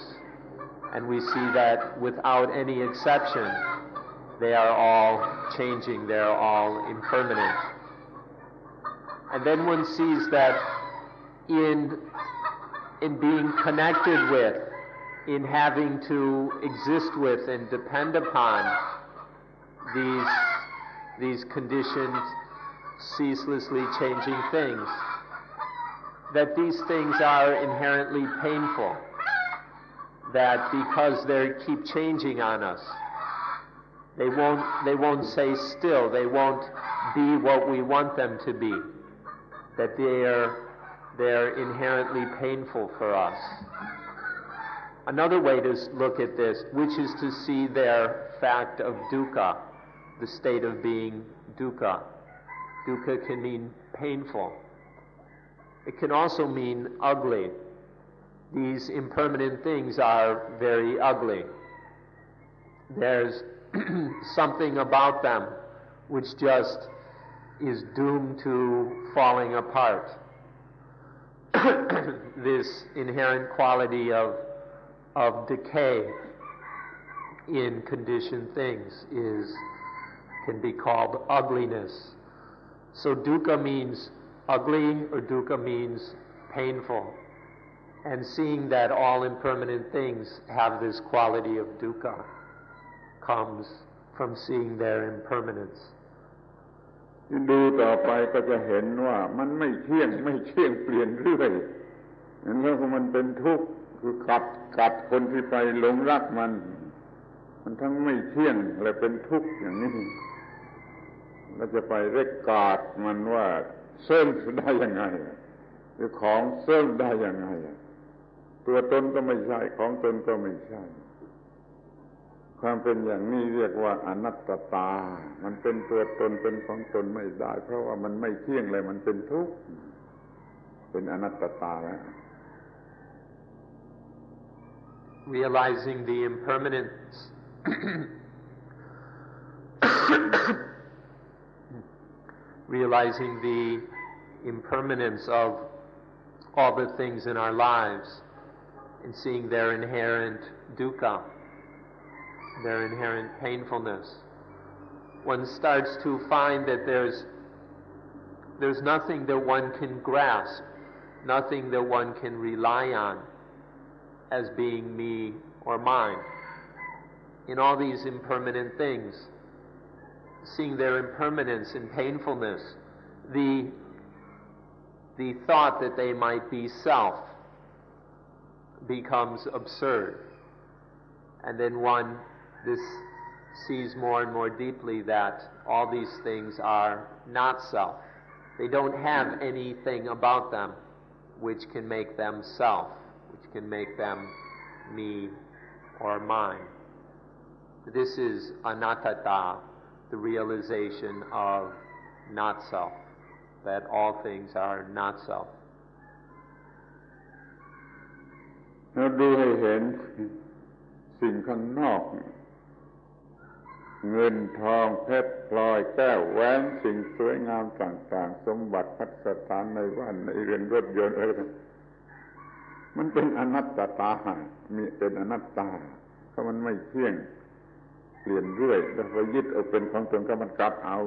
[SPEAKER 2] and we see that without any exception, they are all changing, they are all impermanent. And then one sees that in being connected with, in having to exist with and depend upon these conditioned, ceaselessly changing things, that these things are inherently painful, that because they keep changing on us, they won't stay still, they won't be what we want them to be, that they're inherently painful for us. Another way to look at this, which is to see their fact of dukkha, the state of being dukkha. Dukkha can mean painful. It can also mean ugly. These impermanent things are very ugly. There's something about them which just is doomed to falling apart. This inherent quality of decay in conditioned things can be called ugliness. So dukkha means ugly, or dukkha means painful. And seeing that all impermanent things have this quality of dukkha comes from seeing their impermanence.
[SPEAKER 1] ดูต่อไปก็จะเห็นว่ามันไม่เที่ยงเปลี่ยนเรื่อยแล้วก็มันเป็นทุกข์คือกัดคนที่ไปหลงรักมันทั้งไม่เที่ยงและเป็นทุกข์อย่างนี้เราจะไปเรียกกาดมันว่าเสริมได้ยังไงหรือของเสริมได้ยังไงตัวตนก็ไม่ใช่ของตนก็ไม่ใช่ความเป็นอย่างนี้เรียกว่าอนัตตามันเป็นตัวตนเป็นของตนไม่ได้เพราะว่ามันไม่เที่ยงเลยมันเป็นทุกข์เป็นอนัตตาแล้ว
[SPEAKER 2] Realizing the impermanence realizing the impermanence of all the things in our lives and seeing their inherent dukkha, their inherent painfulness, one starts to find that there's nothing that one can grasp, nothing that one can rely on as being me or mine. In all these impermanent things, seeing their impermanence and painfulness, the thought that they might be self becomes absurd. And then one sees more and more deeply that all these things are not self. They don't have anything about them which can make them self, which can make them me or mine. This is anattata, the realization of not self, that all things are not self.
[SPEAKER 1] เราดูให้เห็นสิ่งข้างนอก เงินทองเพชรพลอยแก้วแหวนสิ่งสวยงามต่างๆสมบัติพัสถานในบ้านในเรือนรถยนต์อะไรมันเป็นอนัตตามีเป็นอนัตตาเพราะมันไม่เที่ยงเปลี่ยนเรื่อยแล้วพอยึดเอาเป็นของตนก็มันกลับเอา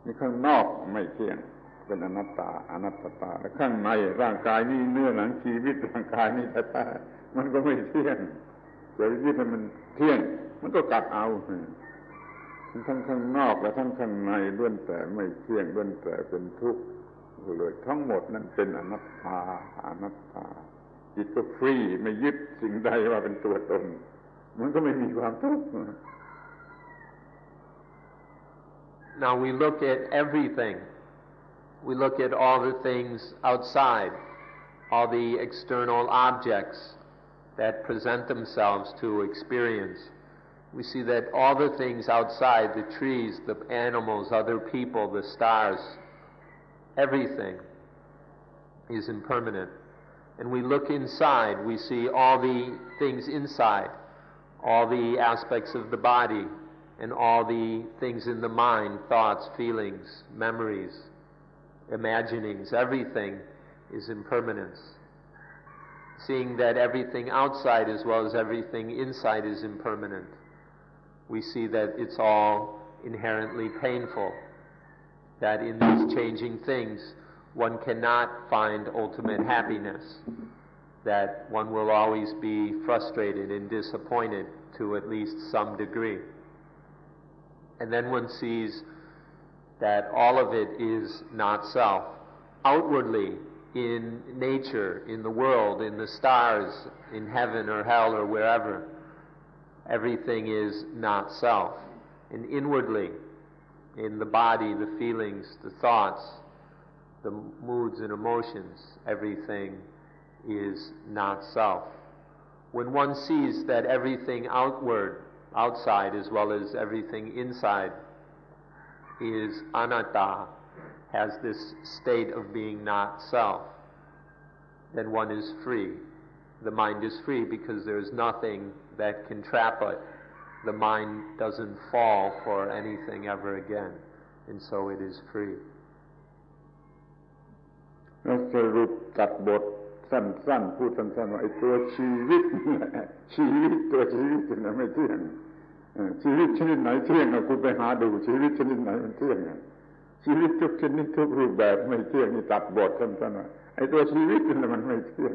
[SPEAKER 1] นี่ข้างนอกไม่เที่ยงเป็นอนัตตาแล้วข้างในร่างกายนี่เนื้อหนังชีวิตร่างกายนี่แท้ๆมันก็ไม่เที่ยงจะยึดให้มันเที่ยงมันก็กลับเอาทั้งข้างนอกและทั้งข้างในล้วนแต่ไม่เที่ยงล้วนแต่เป็นทุกข์เลยทั้งหมดนั้นเป็นอนัตตาจิตก็ฟรีไม่ยึดสิ่งใดว่าเป็นตัวตนมันก็ไม่มีความทุกข์
[SPEAKER 2] Now we look at everything. We look at all the things outside, all the external objects that present themselves to experience. We see that all the things outside, the trees, the animals, other people, the stars, everything is impermanent. And we look inside, we see all the things inside, all the aspects of the body, and all the things in the mind, thoughts, feelings, memories, imaginings, everything is impermanence. Seeing that everything outside as well as everything inside is impermanent, we see that it's all inherently painful, that in these changing things one cannot find ultimate happiness, that one will always be frustrated and disappointed to at least some degree. And then one sees that all of it is not self. Outwardly, in nature, in the world, in the stars, in heaven or hell or wherever, everything is not self. And inwardly, in the body, the feelings, the thoughts, the moods and emotions, everything is not self. When one sees that everything outside as well as everything inside is anatta, has this state of being not self, then one is free. The mind is free because there is nothing that can trap it. The mind doesn't fall for anything ever again, and so it is free.
[SPEAKER 1] แล้วสรุปตัดบทสั้นๆพูดสั้นๆว่าไอ้ตัวชีวิตตัวชีวิตเนี่ยไม่เที่ยงชีวิตชนิดไหนเที่ยงคุณไปหาดูชีวิตชนิดไหนมันเที่ยงชีวิตทุกชนิดทุกรูปแบบไม่เที่ยงนี่ตัดบทสั้นๆว่าไอ้ตัวชีวิตนี่มันไม่เที่ยง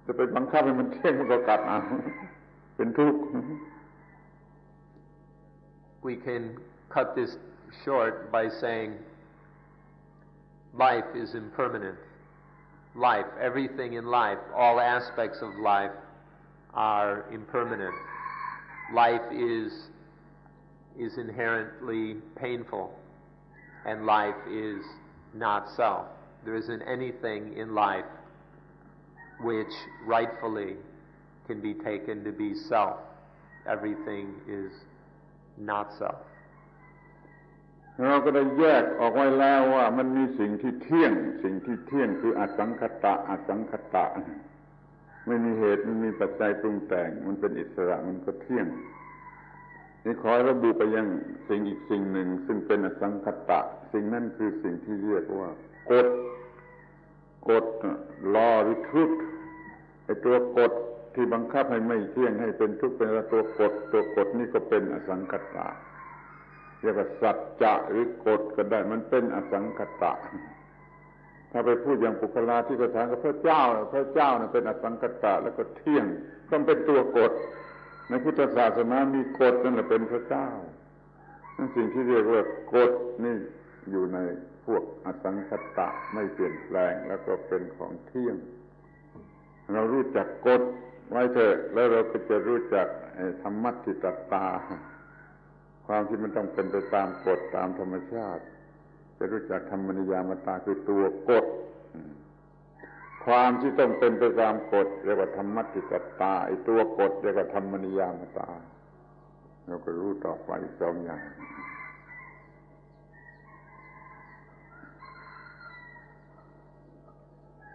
[SPEAKER 1] จะไปบังคับให้มันเที่ยงมันก็กลับเอาเป็นทุกข์
[SPEAKER 2] We can cut this short by saying life is impermanent. Life, everything in life, all aspects of life are impermanent. Life is inherently painful, and life is not self. There isn't anything in life which rightfully can be taken to be self. Everything is not self.
[SPEAKER 1] เราก็ได้แยกออกไว้แล้วว่ามันมีสิ่งที่เที่ยงคืออสังขตะไม่มีเหตุมันมีปัจจัยปรุงแต่งมันเป็นอิสระมันก็เที่ยงนี่ขอระบุไปยังสิ่งอีกสิ่งหนึ่งซึ่งเป็นอสังขตะสิ่งนั้นคือสิ่งที่เรียกว่ากฎ law หรือ truth ไอ้ตัวกฎที่บังคับให้ไม่เที่ยงให้เป็นทุกข์เป็นตัวกฎนี่ก็เป็นอสังขตะเรียกว่าสัจจะหรือกฎก็ได้มันเป็นอสังขตะถ้าไปพูดอย่างปุคลาธิกถากับพระเจ้าน่ะเป็นอสังขตะแล้วก็เที่ยงต้องเป็นตัวกฎในพุทธศาสนามีกฎนั่นแหละเป็นพระเจ้านั่นสิ่งที่เรียกว่ากฎนี่อยู่ในพวกอสังขตะไม่เปลี่ยนแปลงแล้วก็เป็นของเที่ยงเรารู้จักกฎไว้เถอะแล้วเราก็จะรู้จักธรรมัตถิตตาความที่มันต้องเป็นไปตามกฎตามธรรมชาติจะรู้จักธรรมนิยามตาคือตัวกฎความที่ต้องเป็นไปตามกฎเรียกว่าธรรมัตถิตตาไอ้ตัวกฎเรียกว่าธรรมนิยามตาเราก็รู้ต่อไปอีกสองอย่าง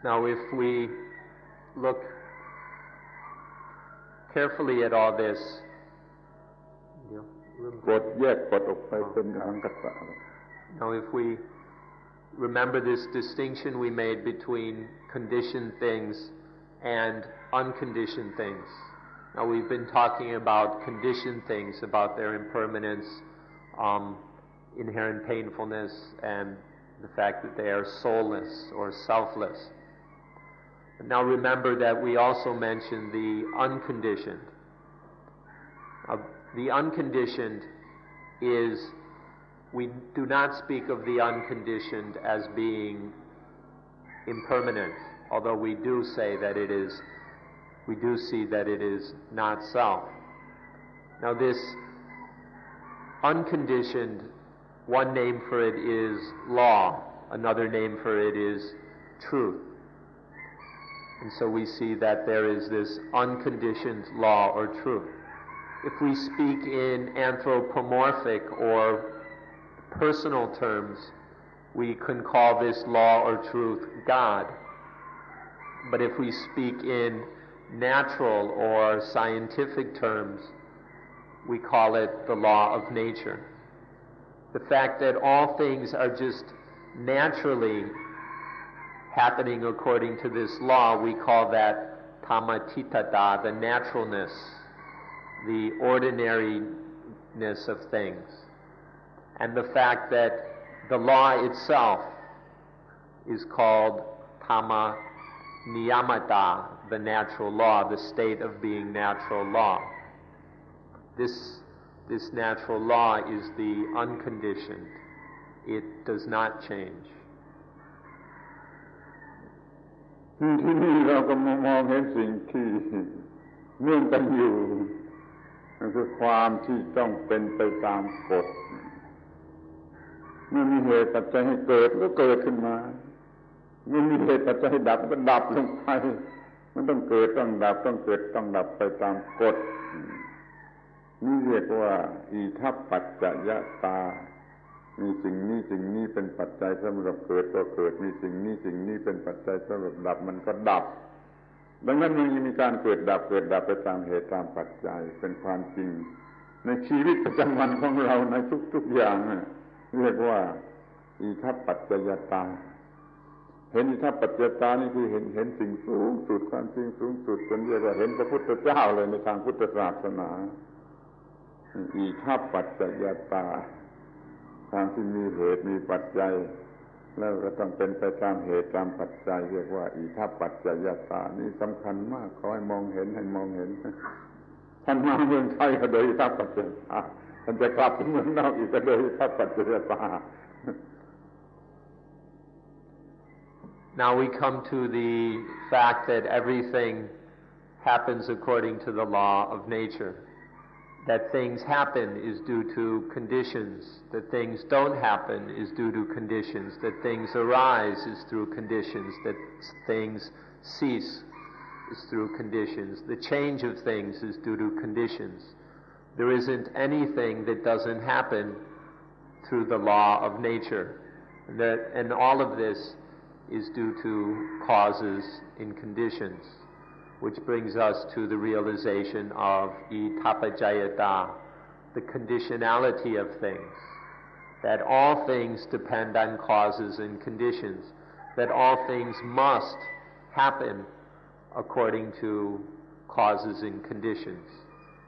[SPEAKER 2] Now if we look carefully at all this,
[SPEAKER 1] กฎแยกกฎออกไปเป็นสังกัสสะ
[SPEAKER 2] Now if we remember this distinction we made between conditioned things and unconditioned things. Now we've been talking about conditioned things, about their impermanence, inherent painfulness, and the fact that they are soulless or selfless. But now remember that we also mentioned the unconditioned. The unconditioned is, we do not speak of the unconditioned as being impermanent, although we do say that it is, we do see that it is not self. Now this unconditioned, one name for it is law, another name for it is truth. And so we see that there is this unconditioned law or truth. If we speak in anthropomorphic or personal terms, we can call this law or truth God. But if we speak in natural or scientific terms, we call it the law of nature. The fact that all things are just naturally happening according to this law, we call that tamatitata, the naturalness, the ordinariness of things. And the fact that the law itself is called tama niyamata, the natural law, the state of being natural law. This natural law is the unconditioned. It does not change.
[SPEAKER 1] ที่นี่เราก็มองเห็นสิ่งที่เนื่องกันอยู่นั่นคือความที่ต้องเป็นไปตามกฎเมื่อมีเหตุปัจจัยให้เกิดก็เกิดขึ้นมาเมื่อมีเหตุปัจจัยให้ดับก็ดับลงไปมันต้องเกิดต้องดับต้องเกิดต้องดับไปตามกฎนี่เรียกว่าอิทัปปัจจยตามีสิ่งนี้เป็นปัจจัยสำหรับเกิดก็เกิดมีสิ่งนี้เป็นปัจจัยสำหรับดับมันก็ดับดังนั้นมันมีการเกิดดับไปตามเหตุตามปัจจัยเป็นความจริงในชีวิตประจำวันของเราในทุกๆอย่างเรียกว่าอิทัปปัจจยตาเห็นอิทัปปัจจยตานี่คือเห็นสิ่งสูงสุดความจริงสูงสุดจนเรียกว่าเห็นพระพุทธเจ้าเลยในทางพุทธศาสนาอิทัปปัจจยตาทางที่มีเหตุมีปัจจัยแล้วก็ต้องเป็นไปตามเหตุตามปัจจัยเรียกว่าอิทัปปัจจยตานี่สำคัญมากขอให้มองเห็นท่านมาเมืองไทยก็โดยอิทัปปัจจยตาท่านจะกลับไปเมืองนอกอีกก็โดยอิทัปปัจจยตา
[SPEAKER 2] Now we come to the fact that everything happens according to the law of nature. That things happen is due to conditions. That things don't happen is due to conditions. That things arise is through conditions. That things cease is through conditions. The change of things is due to conditions. There isn't anything that doesn't happen through the law of nature. And all of this is due to causes in conditions, which brings us to the realization of itapajayata, the conditionality of things, that all things depend on causes and conditions, that all things must happen according to causes and conditions.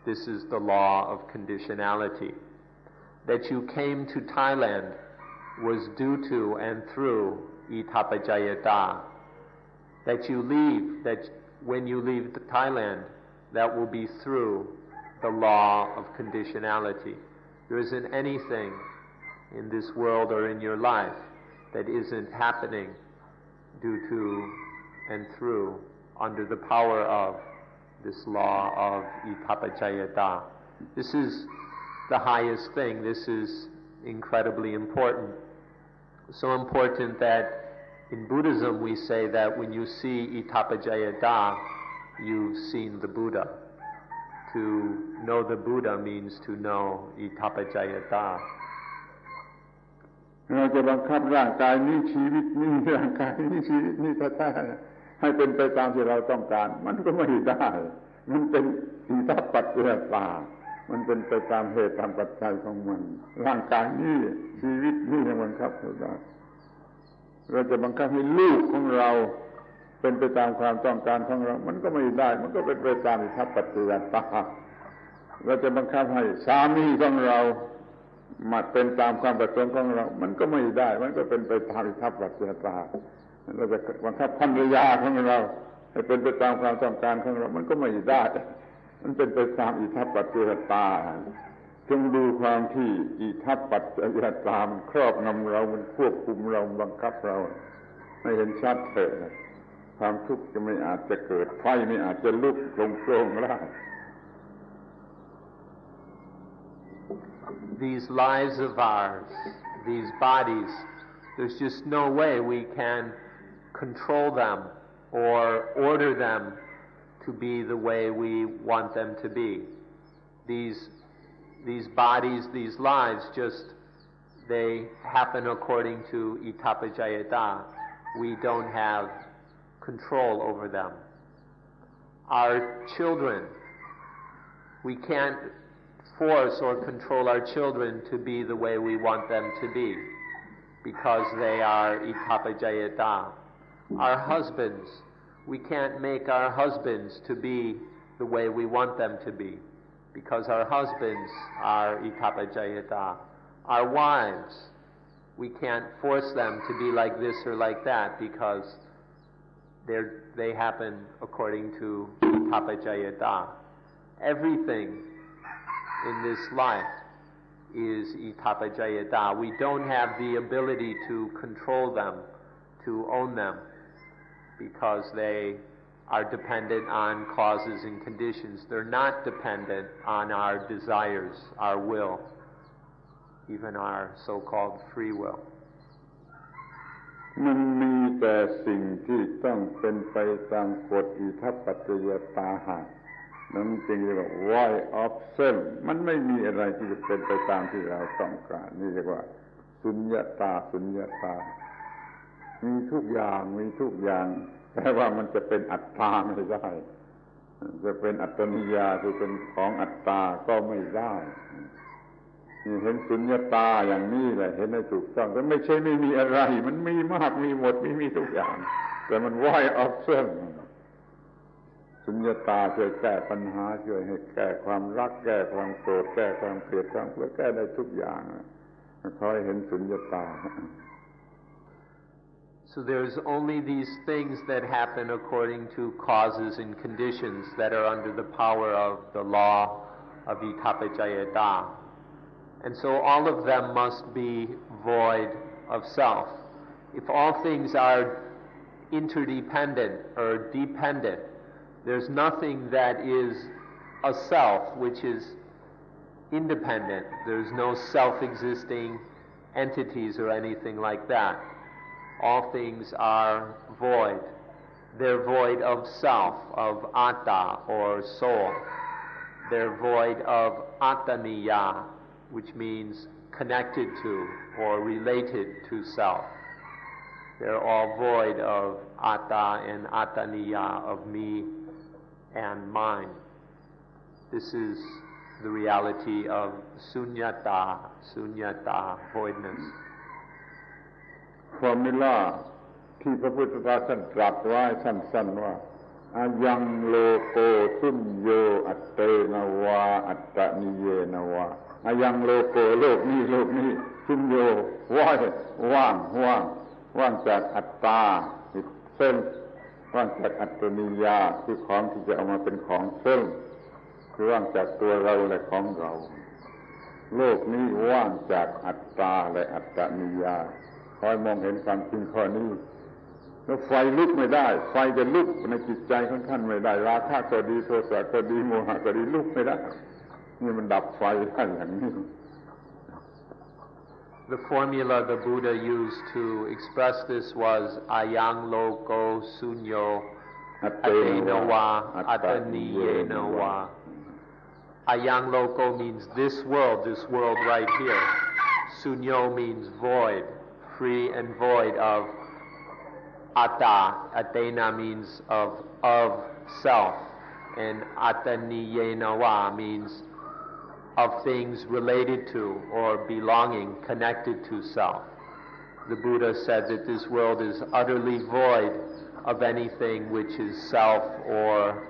[SPEAKER 2] This is the law of conditionality. That you came to Thailand was due to and through itapajayata. That you leave, that when you leave Thailand, that will be through the law of conditionality. There isn't anything in this world or in your life that isn't happening due to and through, under the power of this law of itapajayata. This is the highest thing. This is incredibly important. So important that in Buddhism we say that when you see itapajayata, you've seen the Buddha. To know the Buddha means to know itapajayata.
[SPEAKER 1] เราจะบังคับร่างกายนี้ชีวิตนี้ร่างกายนี้ชีวิตนี้ถ้าให้เป็นไปตามที่เราต้องการมันก็ไม่ได้มันเป็นอิทัปปัจจยตา มันเป็นไปตามเหตุตามปัจจัยของมันร่างกายนี้ชีวิตนี้ยังบังคับไม่ได้เราจะบังคับให้ลูกของเราเป็นไปตามความต้องการของเรามันก็ไม่ได้มันก็เป็นไปตามอิทธิปัจจยตาเราจะบังคับให้สามีของเรามาเป็นตามความประสงค์ของเรามันก็ไม่ได้มันก็เป็นไปตามอิทธิปัจจยตาเราจะบังคับภรรยาของเราให้เป็นไปตามความต้องการของเรามันก็ไม่ได้มันเป็นไปตามอิทธิปัจจยตาจงดูความที่อิทธิปัจจยตามันครอบงำเรามันควบคุมเราบังคับเราให้เห็นชัดเถอะความทุกข์จะไม่อาจจะเกิดไฟไม่อาจจะลุกโปร่งได้
[SPEAKER 2] These lives of ours, these bodies, there's just no way we can control them or order them to be the way we want them to be. These bodies, these lives, they happen according to itapajayata. We don't have control over them. Our children, we can't force or control our children to be the way we want them to be because they are itapajayata. Our husbands, we can't make our husbands to be the way we want them to be because our husbands are itapajayata. Our wives, we can't force them to be like this or like that because they happen according to itapajayata. Everything in this life is itapajayata. We don't have the ability to control them, to own them, because they are dependent on causes and conditions. They're not dependent on our desires, our will, even our so-called free will.
[SPEAKER 1] มันมีแต่สิ่งที่ต้องเป็นไปตามกฎอิทัปปัจจยตาหากนั้นจึงเรียกว่า void of self มันไม่มีอะไรที่จะเป็นไปตามที่เราต้องการนี่เรียกว่าสุญญตามีทุกอย่างแต่ว่ามันจะเป็นอัตตาไม่ได้จะเป็นอัตตนิยาคือเป็นของอัตตาก็ไม่ได้นี่เห็นสุญญตาอย่างนี้แหละเห็นให้ถูกต้องแต่ไม่ใช่ไม่มีอะไรมันมีมากมีหมดมีทุกอย่างแต่มัน void of self สุญญตาช่วยแก้ปัญหาช่วยให้แก้ความรักแก้ความโกรธแก้ความเกลียดความกลัวแก้ได้ทุกอย่างคอยเห็นสุญญตา
[SPEAKER 2] So there's only these things that happen according to causes and conditions that are under the power of the law of itapajayata. And so all of them must be void of self. If all things are interdependent or dependent, there's nothing that is a self which is independent. There's no self-existing entities or anything like that. All things are void. They're void of self, of atta or soul. They're void of attaniya, which means connected to or related to self. They're all void of atta and attaniya, of me and mine. This is the reality of sunyata, voidness.
[SPEAKER 1] ฟอร์มูลาที่พระพุทธเจ้าท่านตรัสไว้สั้นๆว่าอายังโลโกสุญโยอัตเตนวาอัตตนิเยนวาอายังโลโกโลกนี้สุญโยว่างจากอัตตาเส้นว่างจากอัตตนิยาคือของที่จะเอามาเป็นของเส้นคือว่างจากตัวเราและของเราโลกนี้ว่างจากอัตตาและอัตตนิยาคอยมองเห็นความจริงข้อนี้แล้วไฟลุกไม่ได้ไฟจะลุกในจิตใจของท่านไม่ได้ราคะก็ดีโทสะก็ดีโมหะก็ดีลุกไม่ได้นี่มันดับไฟได้อย่างนี้
[SPEAKER 2] The formula the Buddha used to express this was ayang loko sunyo atenawa ataniyenawa. Ayang loko means this world right here. Sunyo means void, free and void of atta. Atena means of self, and ataniyenawa means of things related to or belonging, connected to self. The Buddha said that this world is utterly void of anything which is self or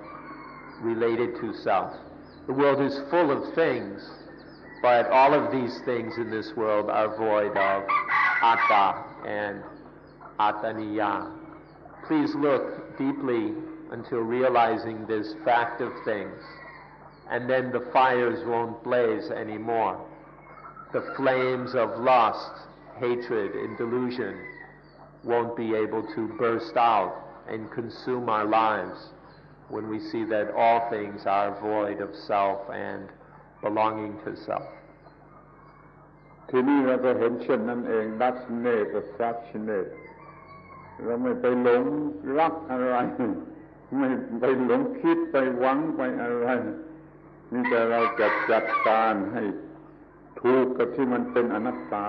[SPEAKER 2] related to self. The world is full of things, but all of these things in this world are void of atta and attaniya. Please look deeply until realizing this fact of things, and then the fires won't blaze anymore. The flames of lust, hatred, and delusion won't be able to burst out and consume our lives when we see that all things are void of self and belonging to self.
[SPEAKER 1] ทีนี้เราก็เห็นเช่นนั้นเอง That's suchness เราไม่ไปหลงรักอะไรไม่ไปหลงคิดไปหวังไปอะไรนี่แต่เราจัดการให้ถูกกับที่มันเป็นอนัตตา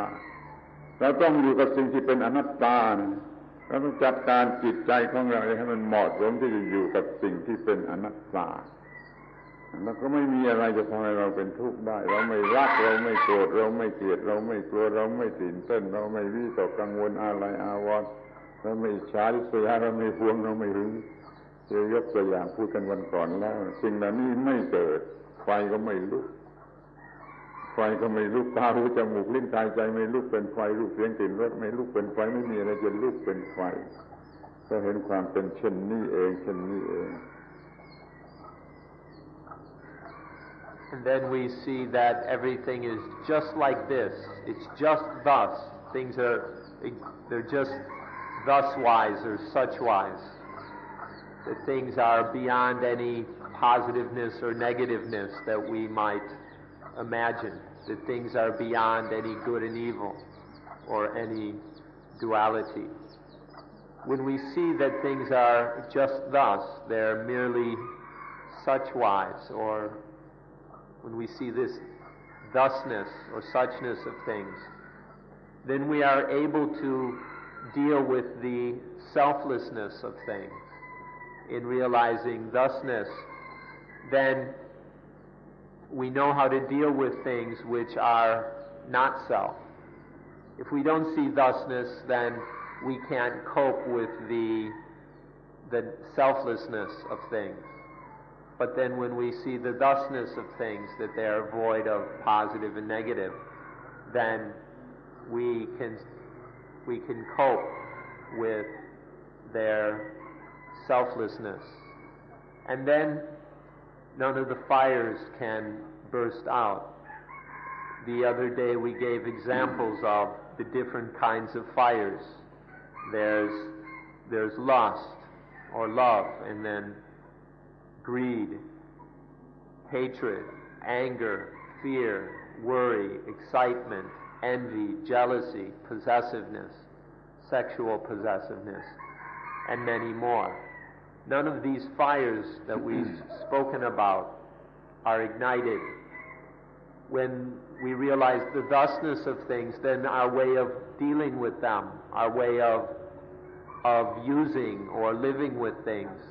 [SPEAKER 1] เราต้องอยู่กับสิ่งที่เป็นอนัตตาเราต้องจัดการจิตใจของเราให้มันเหมาะสมที่จะอยู่กับสิ่งที่เป็นอนัตตาแล้วก็ไม่มีอะไรจะทำให้เราเป็นทุกข์ได้เราไม่รักเราไม่โกรธเราไม่เกลียดเราไม่กลัวเราไม่ตื่นเต้นเราไม่วิตกกังวลอะไรอาวรณ์เราไม่อิจฉาริษยาเราไม่หวงเราไม่หึงจะยกตัวอย่างพูดกันวันก่อนแล้วสิ่งเหล่านี้ไม่เกิดไฟก็ไม่ลุกตาหูจมูกลิ้นกายใจไม่ลุกเป็นไฟรูปเสียงกลิ่นรสไม่ลุกเป็นไฟไม่มีอะไรจะลุกเป็นไฟก็เห็นความเป็นเช่นนี้เอง
[SPEAKER 2] And then we see that everything is just like this. It's just thus. They're just thus-wise or such-wise. That things are beyond any positiveness or negativeness that we might imagine. That things are beyond any good and evil or any duality. When we see that things are just thus, they're merely such-wise, or when we see this thusness or suchness of things, then we are able to deal with the selflessness of things. In realizing thusness, then we know how to deal with things which are not self. If we don't see thusness, then we can't cope with the selflessness of things. But then when we see the thusness of things, that they are void of positive and negative, then we can cope with their selflessness. And then none of the fires can burst out. The other day we gave examples of the different kinds of fires. There's lust or love, and then greed, hatred, anger, fear, worry, excitement, envy, jealousy, possessiveness, sexual possessiveness, and many more. None of these fires that we've spoken about are ignited. When we realize the thusness of things, then our way of dealing with them, our way of using or living with things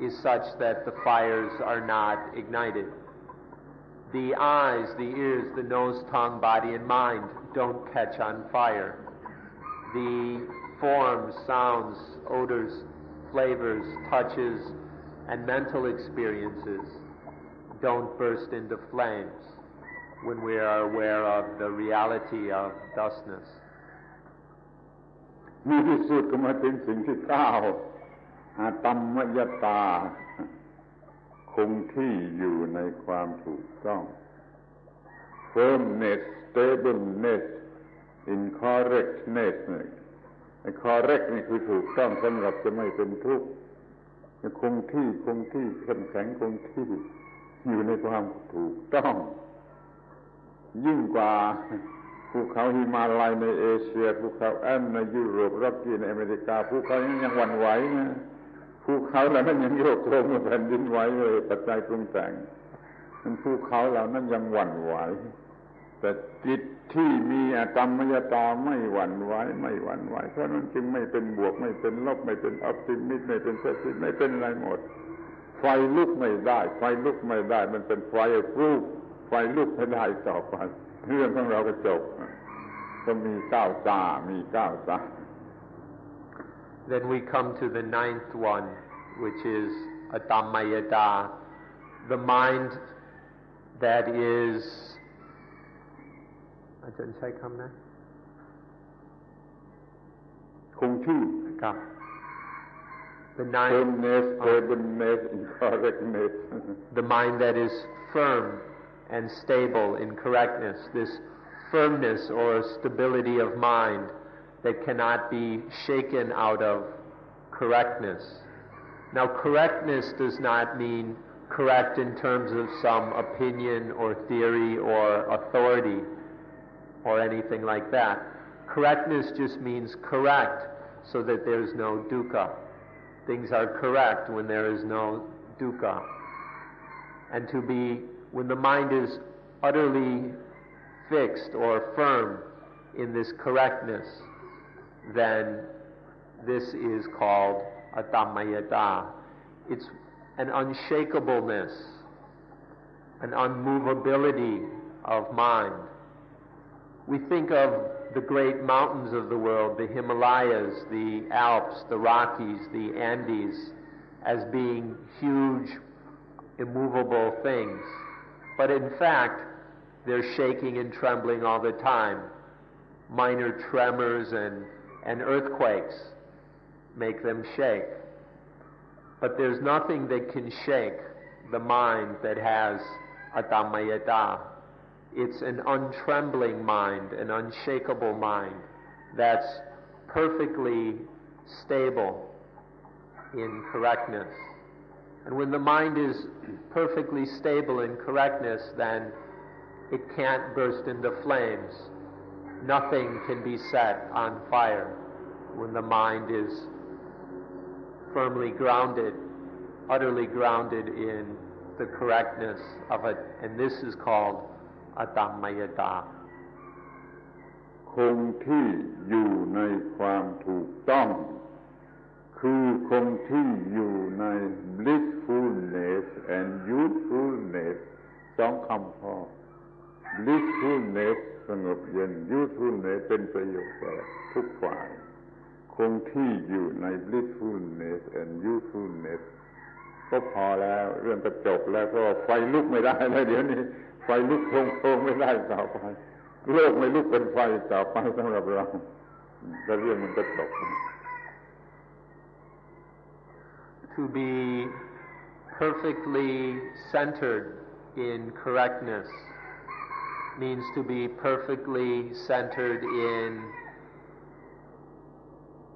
[SPEAKER 2] is such that the fires are not ignited. The eyes, the ears, the nose, tongue, body, and mind don't catch on fire. The forms, sounds, odors, flavors, touches, and mental experiences don't burst into flames when we are aware of the reality of thusness.
[SPEAKER 1] นี่ที่สุดก็มาถึงสิ่งที่9ธรรมยตาคงที่อยู่ในความถูกต้อง firmness stableness incorrectness correct นี่คือถูกต้องสำหรับจะไม่เป็นทุกข์คงที่เข้มแข็งคงที่อยู่ในความถูกต้องยิ่งกว่าภูเขาหิมาลัยในเอเชียภูเขาแอลป์ในยุโรปร็อกกี้ในอเมริกาภูเขายังหวั่นไหวนะภูเขาเหล่านั้นยังโยกโครมแผ่นดินไหวเลยปัจจัยปรุงแต่งมันภูเขาเหล่านั้นยังหวั่นไหวแต่จิตที่มีธรรมยตาไม่หวั่นไหวเพราะนั้นจึงไม่เป็นบวกไม่เป็นลบไม่เป็นออปติมิสต์ไม่เป็นเพสซิมิสต์ไม่เป็นอะไรหมดไฟลุกไม่ได้มันเป็นไฟรูป ลุกไม่ได้ต่อไปเรื่องของเราก็จบก็มี9 ตามี9 ตา
[SPEAKER 2] Then we come to the 9th one, which is Adhammayata, the mind that is อาจารย์ใช้คำนะ
[SPEAKER 1] คงที่
[SPEAKER 2] ครับ The
[SPEAKER 1] firmness, stubbornness, incorrectness.
[SPEAKER 2] The mind that is firm and stable in correctness, this firmness or stability of mind that cannot be shaken out of correctness. Now, correctness does not mean correct in terms of some opinion or theory or authority or anything like that. Correctness just means correct so that there's no dukkha. Things are correct when there is no dukkha. And when the mind is utterly fixed or firm in this correctness, then this is called Adhammayata. It's an unshakableness, an unmovability of mind. We think of the great mountains of the world, the Himalayas, the Alps, the Rockies, the Andes, as being huge, immovable things. But in fact, they're shaking and trembling all the time. Minor tremors and earthquakes make them shake. But there's nothing that can shake the mind that has Adhammayata. It's an untrembling mind, an unshakable mind that's perfectly stable in correctness. And when the mind is perfectly stable in correctness, then it can't burst into flames. Nothing can be set on fire when the mind is firmly grounded, utterly grounded in the correctness of it. And this is called Adhammayata.
[SPEAKER 1] คงที่อยู่ในความถูกต้องคือคงที่อยู่ใน blissfulness and usefulness 2 คำพอ blissfulness สงบเย็น usefulness เป็นประโยชน์แก่ทุกฝ่ายคงที่อยู่ใน blissfulness and usefulness ก็พอแล้วเรื่องก็จบแล้วเพราะไฟลุกไม่ได้แล้วเดี๋ยวนี้ไฟลุกโพงไม่ได้ต่อไปโลกไม่ลุกเป็นไฟต่อไปสำหรับเราก็เรื่องมันก็จบ
[SPEAKER 2] To be perfectly centered in correctness means to be perfectly centered in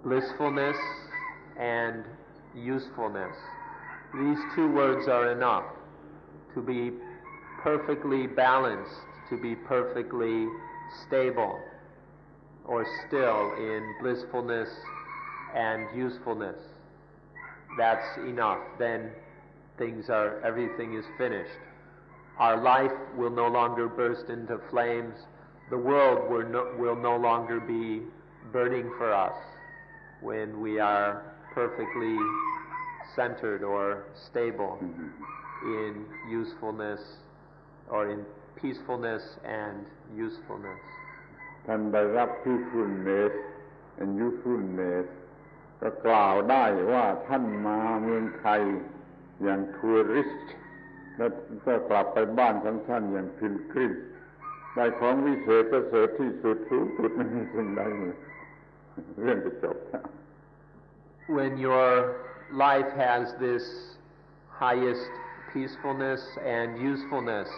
[SPEAKER 2] blissfulness and usefulness. These 2 words are enough. To be perfectly balanced, to be perfectly stable or still in blissfulness and usefulness. That's enough. Then everything is finished. Our life will no longer burst into flames. The world will no longer be burning for us when we are perfectly centered or stable in usefulness or in peacefulness and usefulness.
[SPEAKER 1] ท่านได้รับ peacefulness and usefulness ก็กล่าวได้ว่าท่านมาเมืองไทยอย่างทัวริสต์แล้วก็กลับไปบ้านของท่านอย่างพิลกริมได้ของวิเศษประเสริฐที่สุดสูงสุดไม่มีสิ่งใดเลยเรื่องจะจบ
[SPEAKER 2] When your life has this highest peacefulness and usefulness,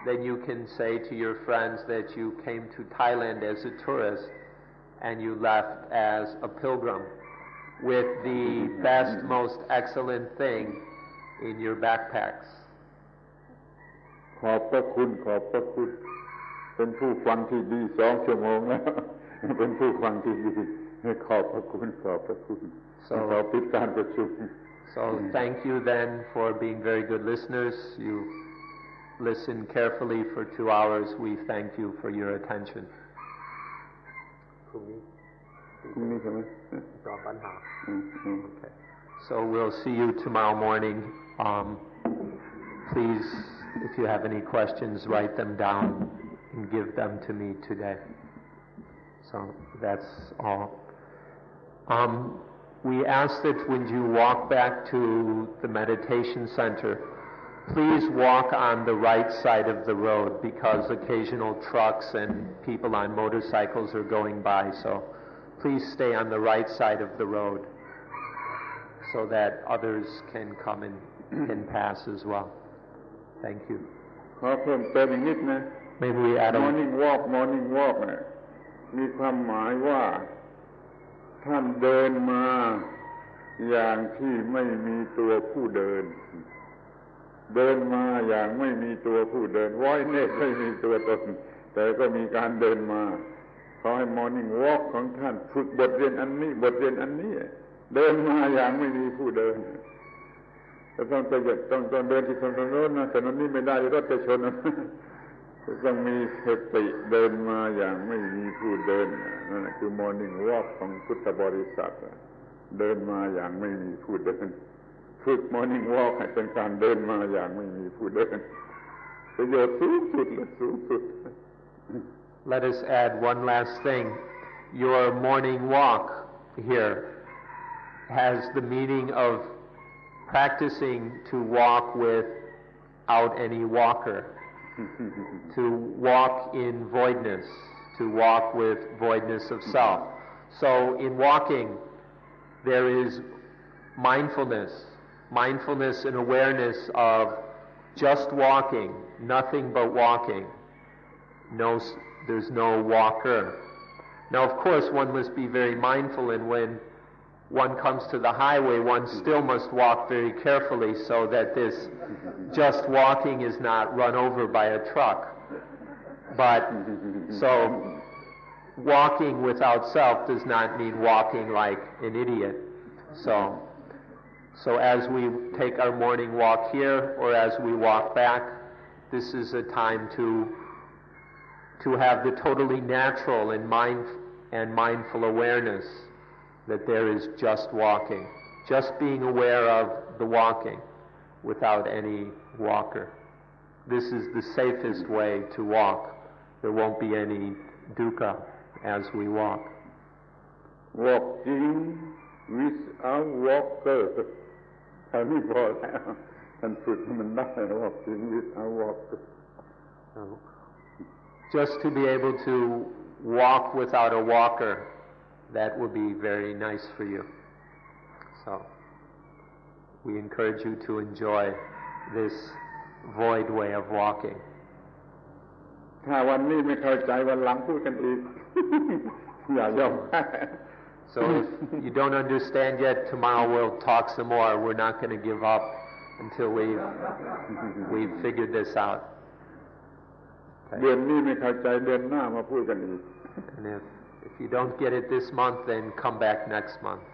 [SPEAKER 2] then you can say to your friends that you came to Thailand as a tourist and you left as a pilgrim with the best, most excellent thing in your backpacks.
[SPEAKER 1] ขอบพระคุณเป็นผู้ฟังที่ดี2 ชั่วโมงแล้วเป็นผู้ฟังที่ดีขอบพระคุณขอปิดการประชุม
[SPEAKER 2] So thank you then for being very good listeners. You listened carefully for 2 hours. We thank you for your attention. พรุ่งนี้ใช่ไหมตอบปัญหา Okay. So we'll see you tomorrow morning. Please if you have any questions, write them down and give them to me today. So that's all. We ask that when you walk back to the meditation center, please walk on the right side of the road because occasional trucks and people on motorcycles are going by. So please stay on the right side of the road so that others can come and can pass as well. Thank you.
[SPEAKER 1] ขอเพิ่มเติมอีกนิดนะ
[SPEAKER 2] Maybe we add
[SPEAKER 1] morning walk เนี่ยมีความหมายว่าท่านเดินมาอย่างที่ไม่มีตัวผู้เดินเดินมาอย่างไม่มีตัวผู้เดินว้อยเนตไม่มีตัวตนแต่ก็มีการเดินมาขอให้ morning walk ของท่านฝึกบทเรียนอันนี้เดินมาอย่างไม่มีผู้เดินต้องเดินที่ถนนโน้นนะถนนนี้ไม่ได้รถจะชนต้องมีสติเดินมาอย่างไม่มีผู้เดินนั่นคือ morning walk ของพุทธบริษัทเดินมาอย่างไม่มีผู้เดินฝึก morning walk ให้เป็นการเดินมาอย่างไม่มีผู้เดินประโยชน์สูงสุด
[SPEAKER 2] Let us add one last thing. Your morning walk here has the meaning of practicing to walk without any walker, to walk in voidness, to walk with voidness of self. So in walking, there is mindfulness and awareness of just walking, nothing but walking. There's no walker. Now, of course, one must be very mindful, and when one comes to the highway, one still must walk very carefully so that this just walking is not run over by a truck. But so walking without self does not mean walking like an idiot. So as we take our morning walk here or as we walk back, this is a time to have the totally natural and mindful awareness that there is just walking, just being aware of the walking without any walker. This is the safest way to walk. There won't be any dukkha as we walk.
[SPEAKER 1] Walking without walker. อันนี้พอแล้วท่านฝึกมันได้ walking without walker.
[SPEAKER 2] Just to be able to walk without a walker, that would be very nice for you. So we encourage you to enjoy this void way of walking.
[SPEAKER 1] ถ้าวันนี้ไม่เข้าใจวันหลังพูดกันอีก อย่ายอม
[SPEAKER 2] So if you don't understand yet, tomorrow we'll talk some more. We're not going to give up until we've figured this out.
[SPEAKER 1] เดือนนี้ไม่เข้าใจเดือนหน้ามาพูดกันอีก
[SPEAKER 2] And if you don't get it this month, then come back next month.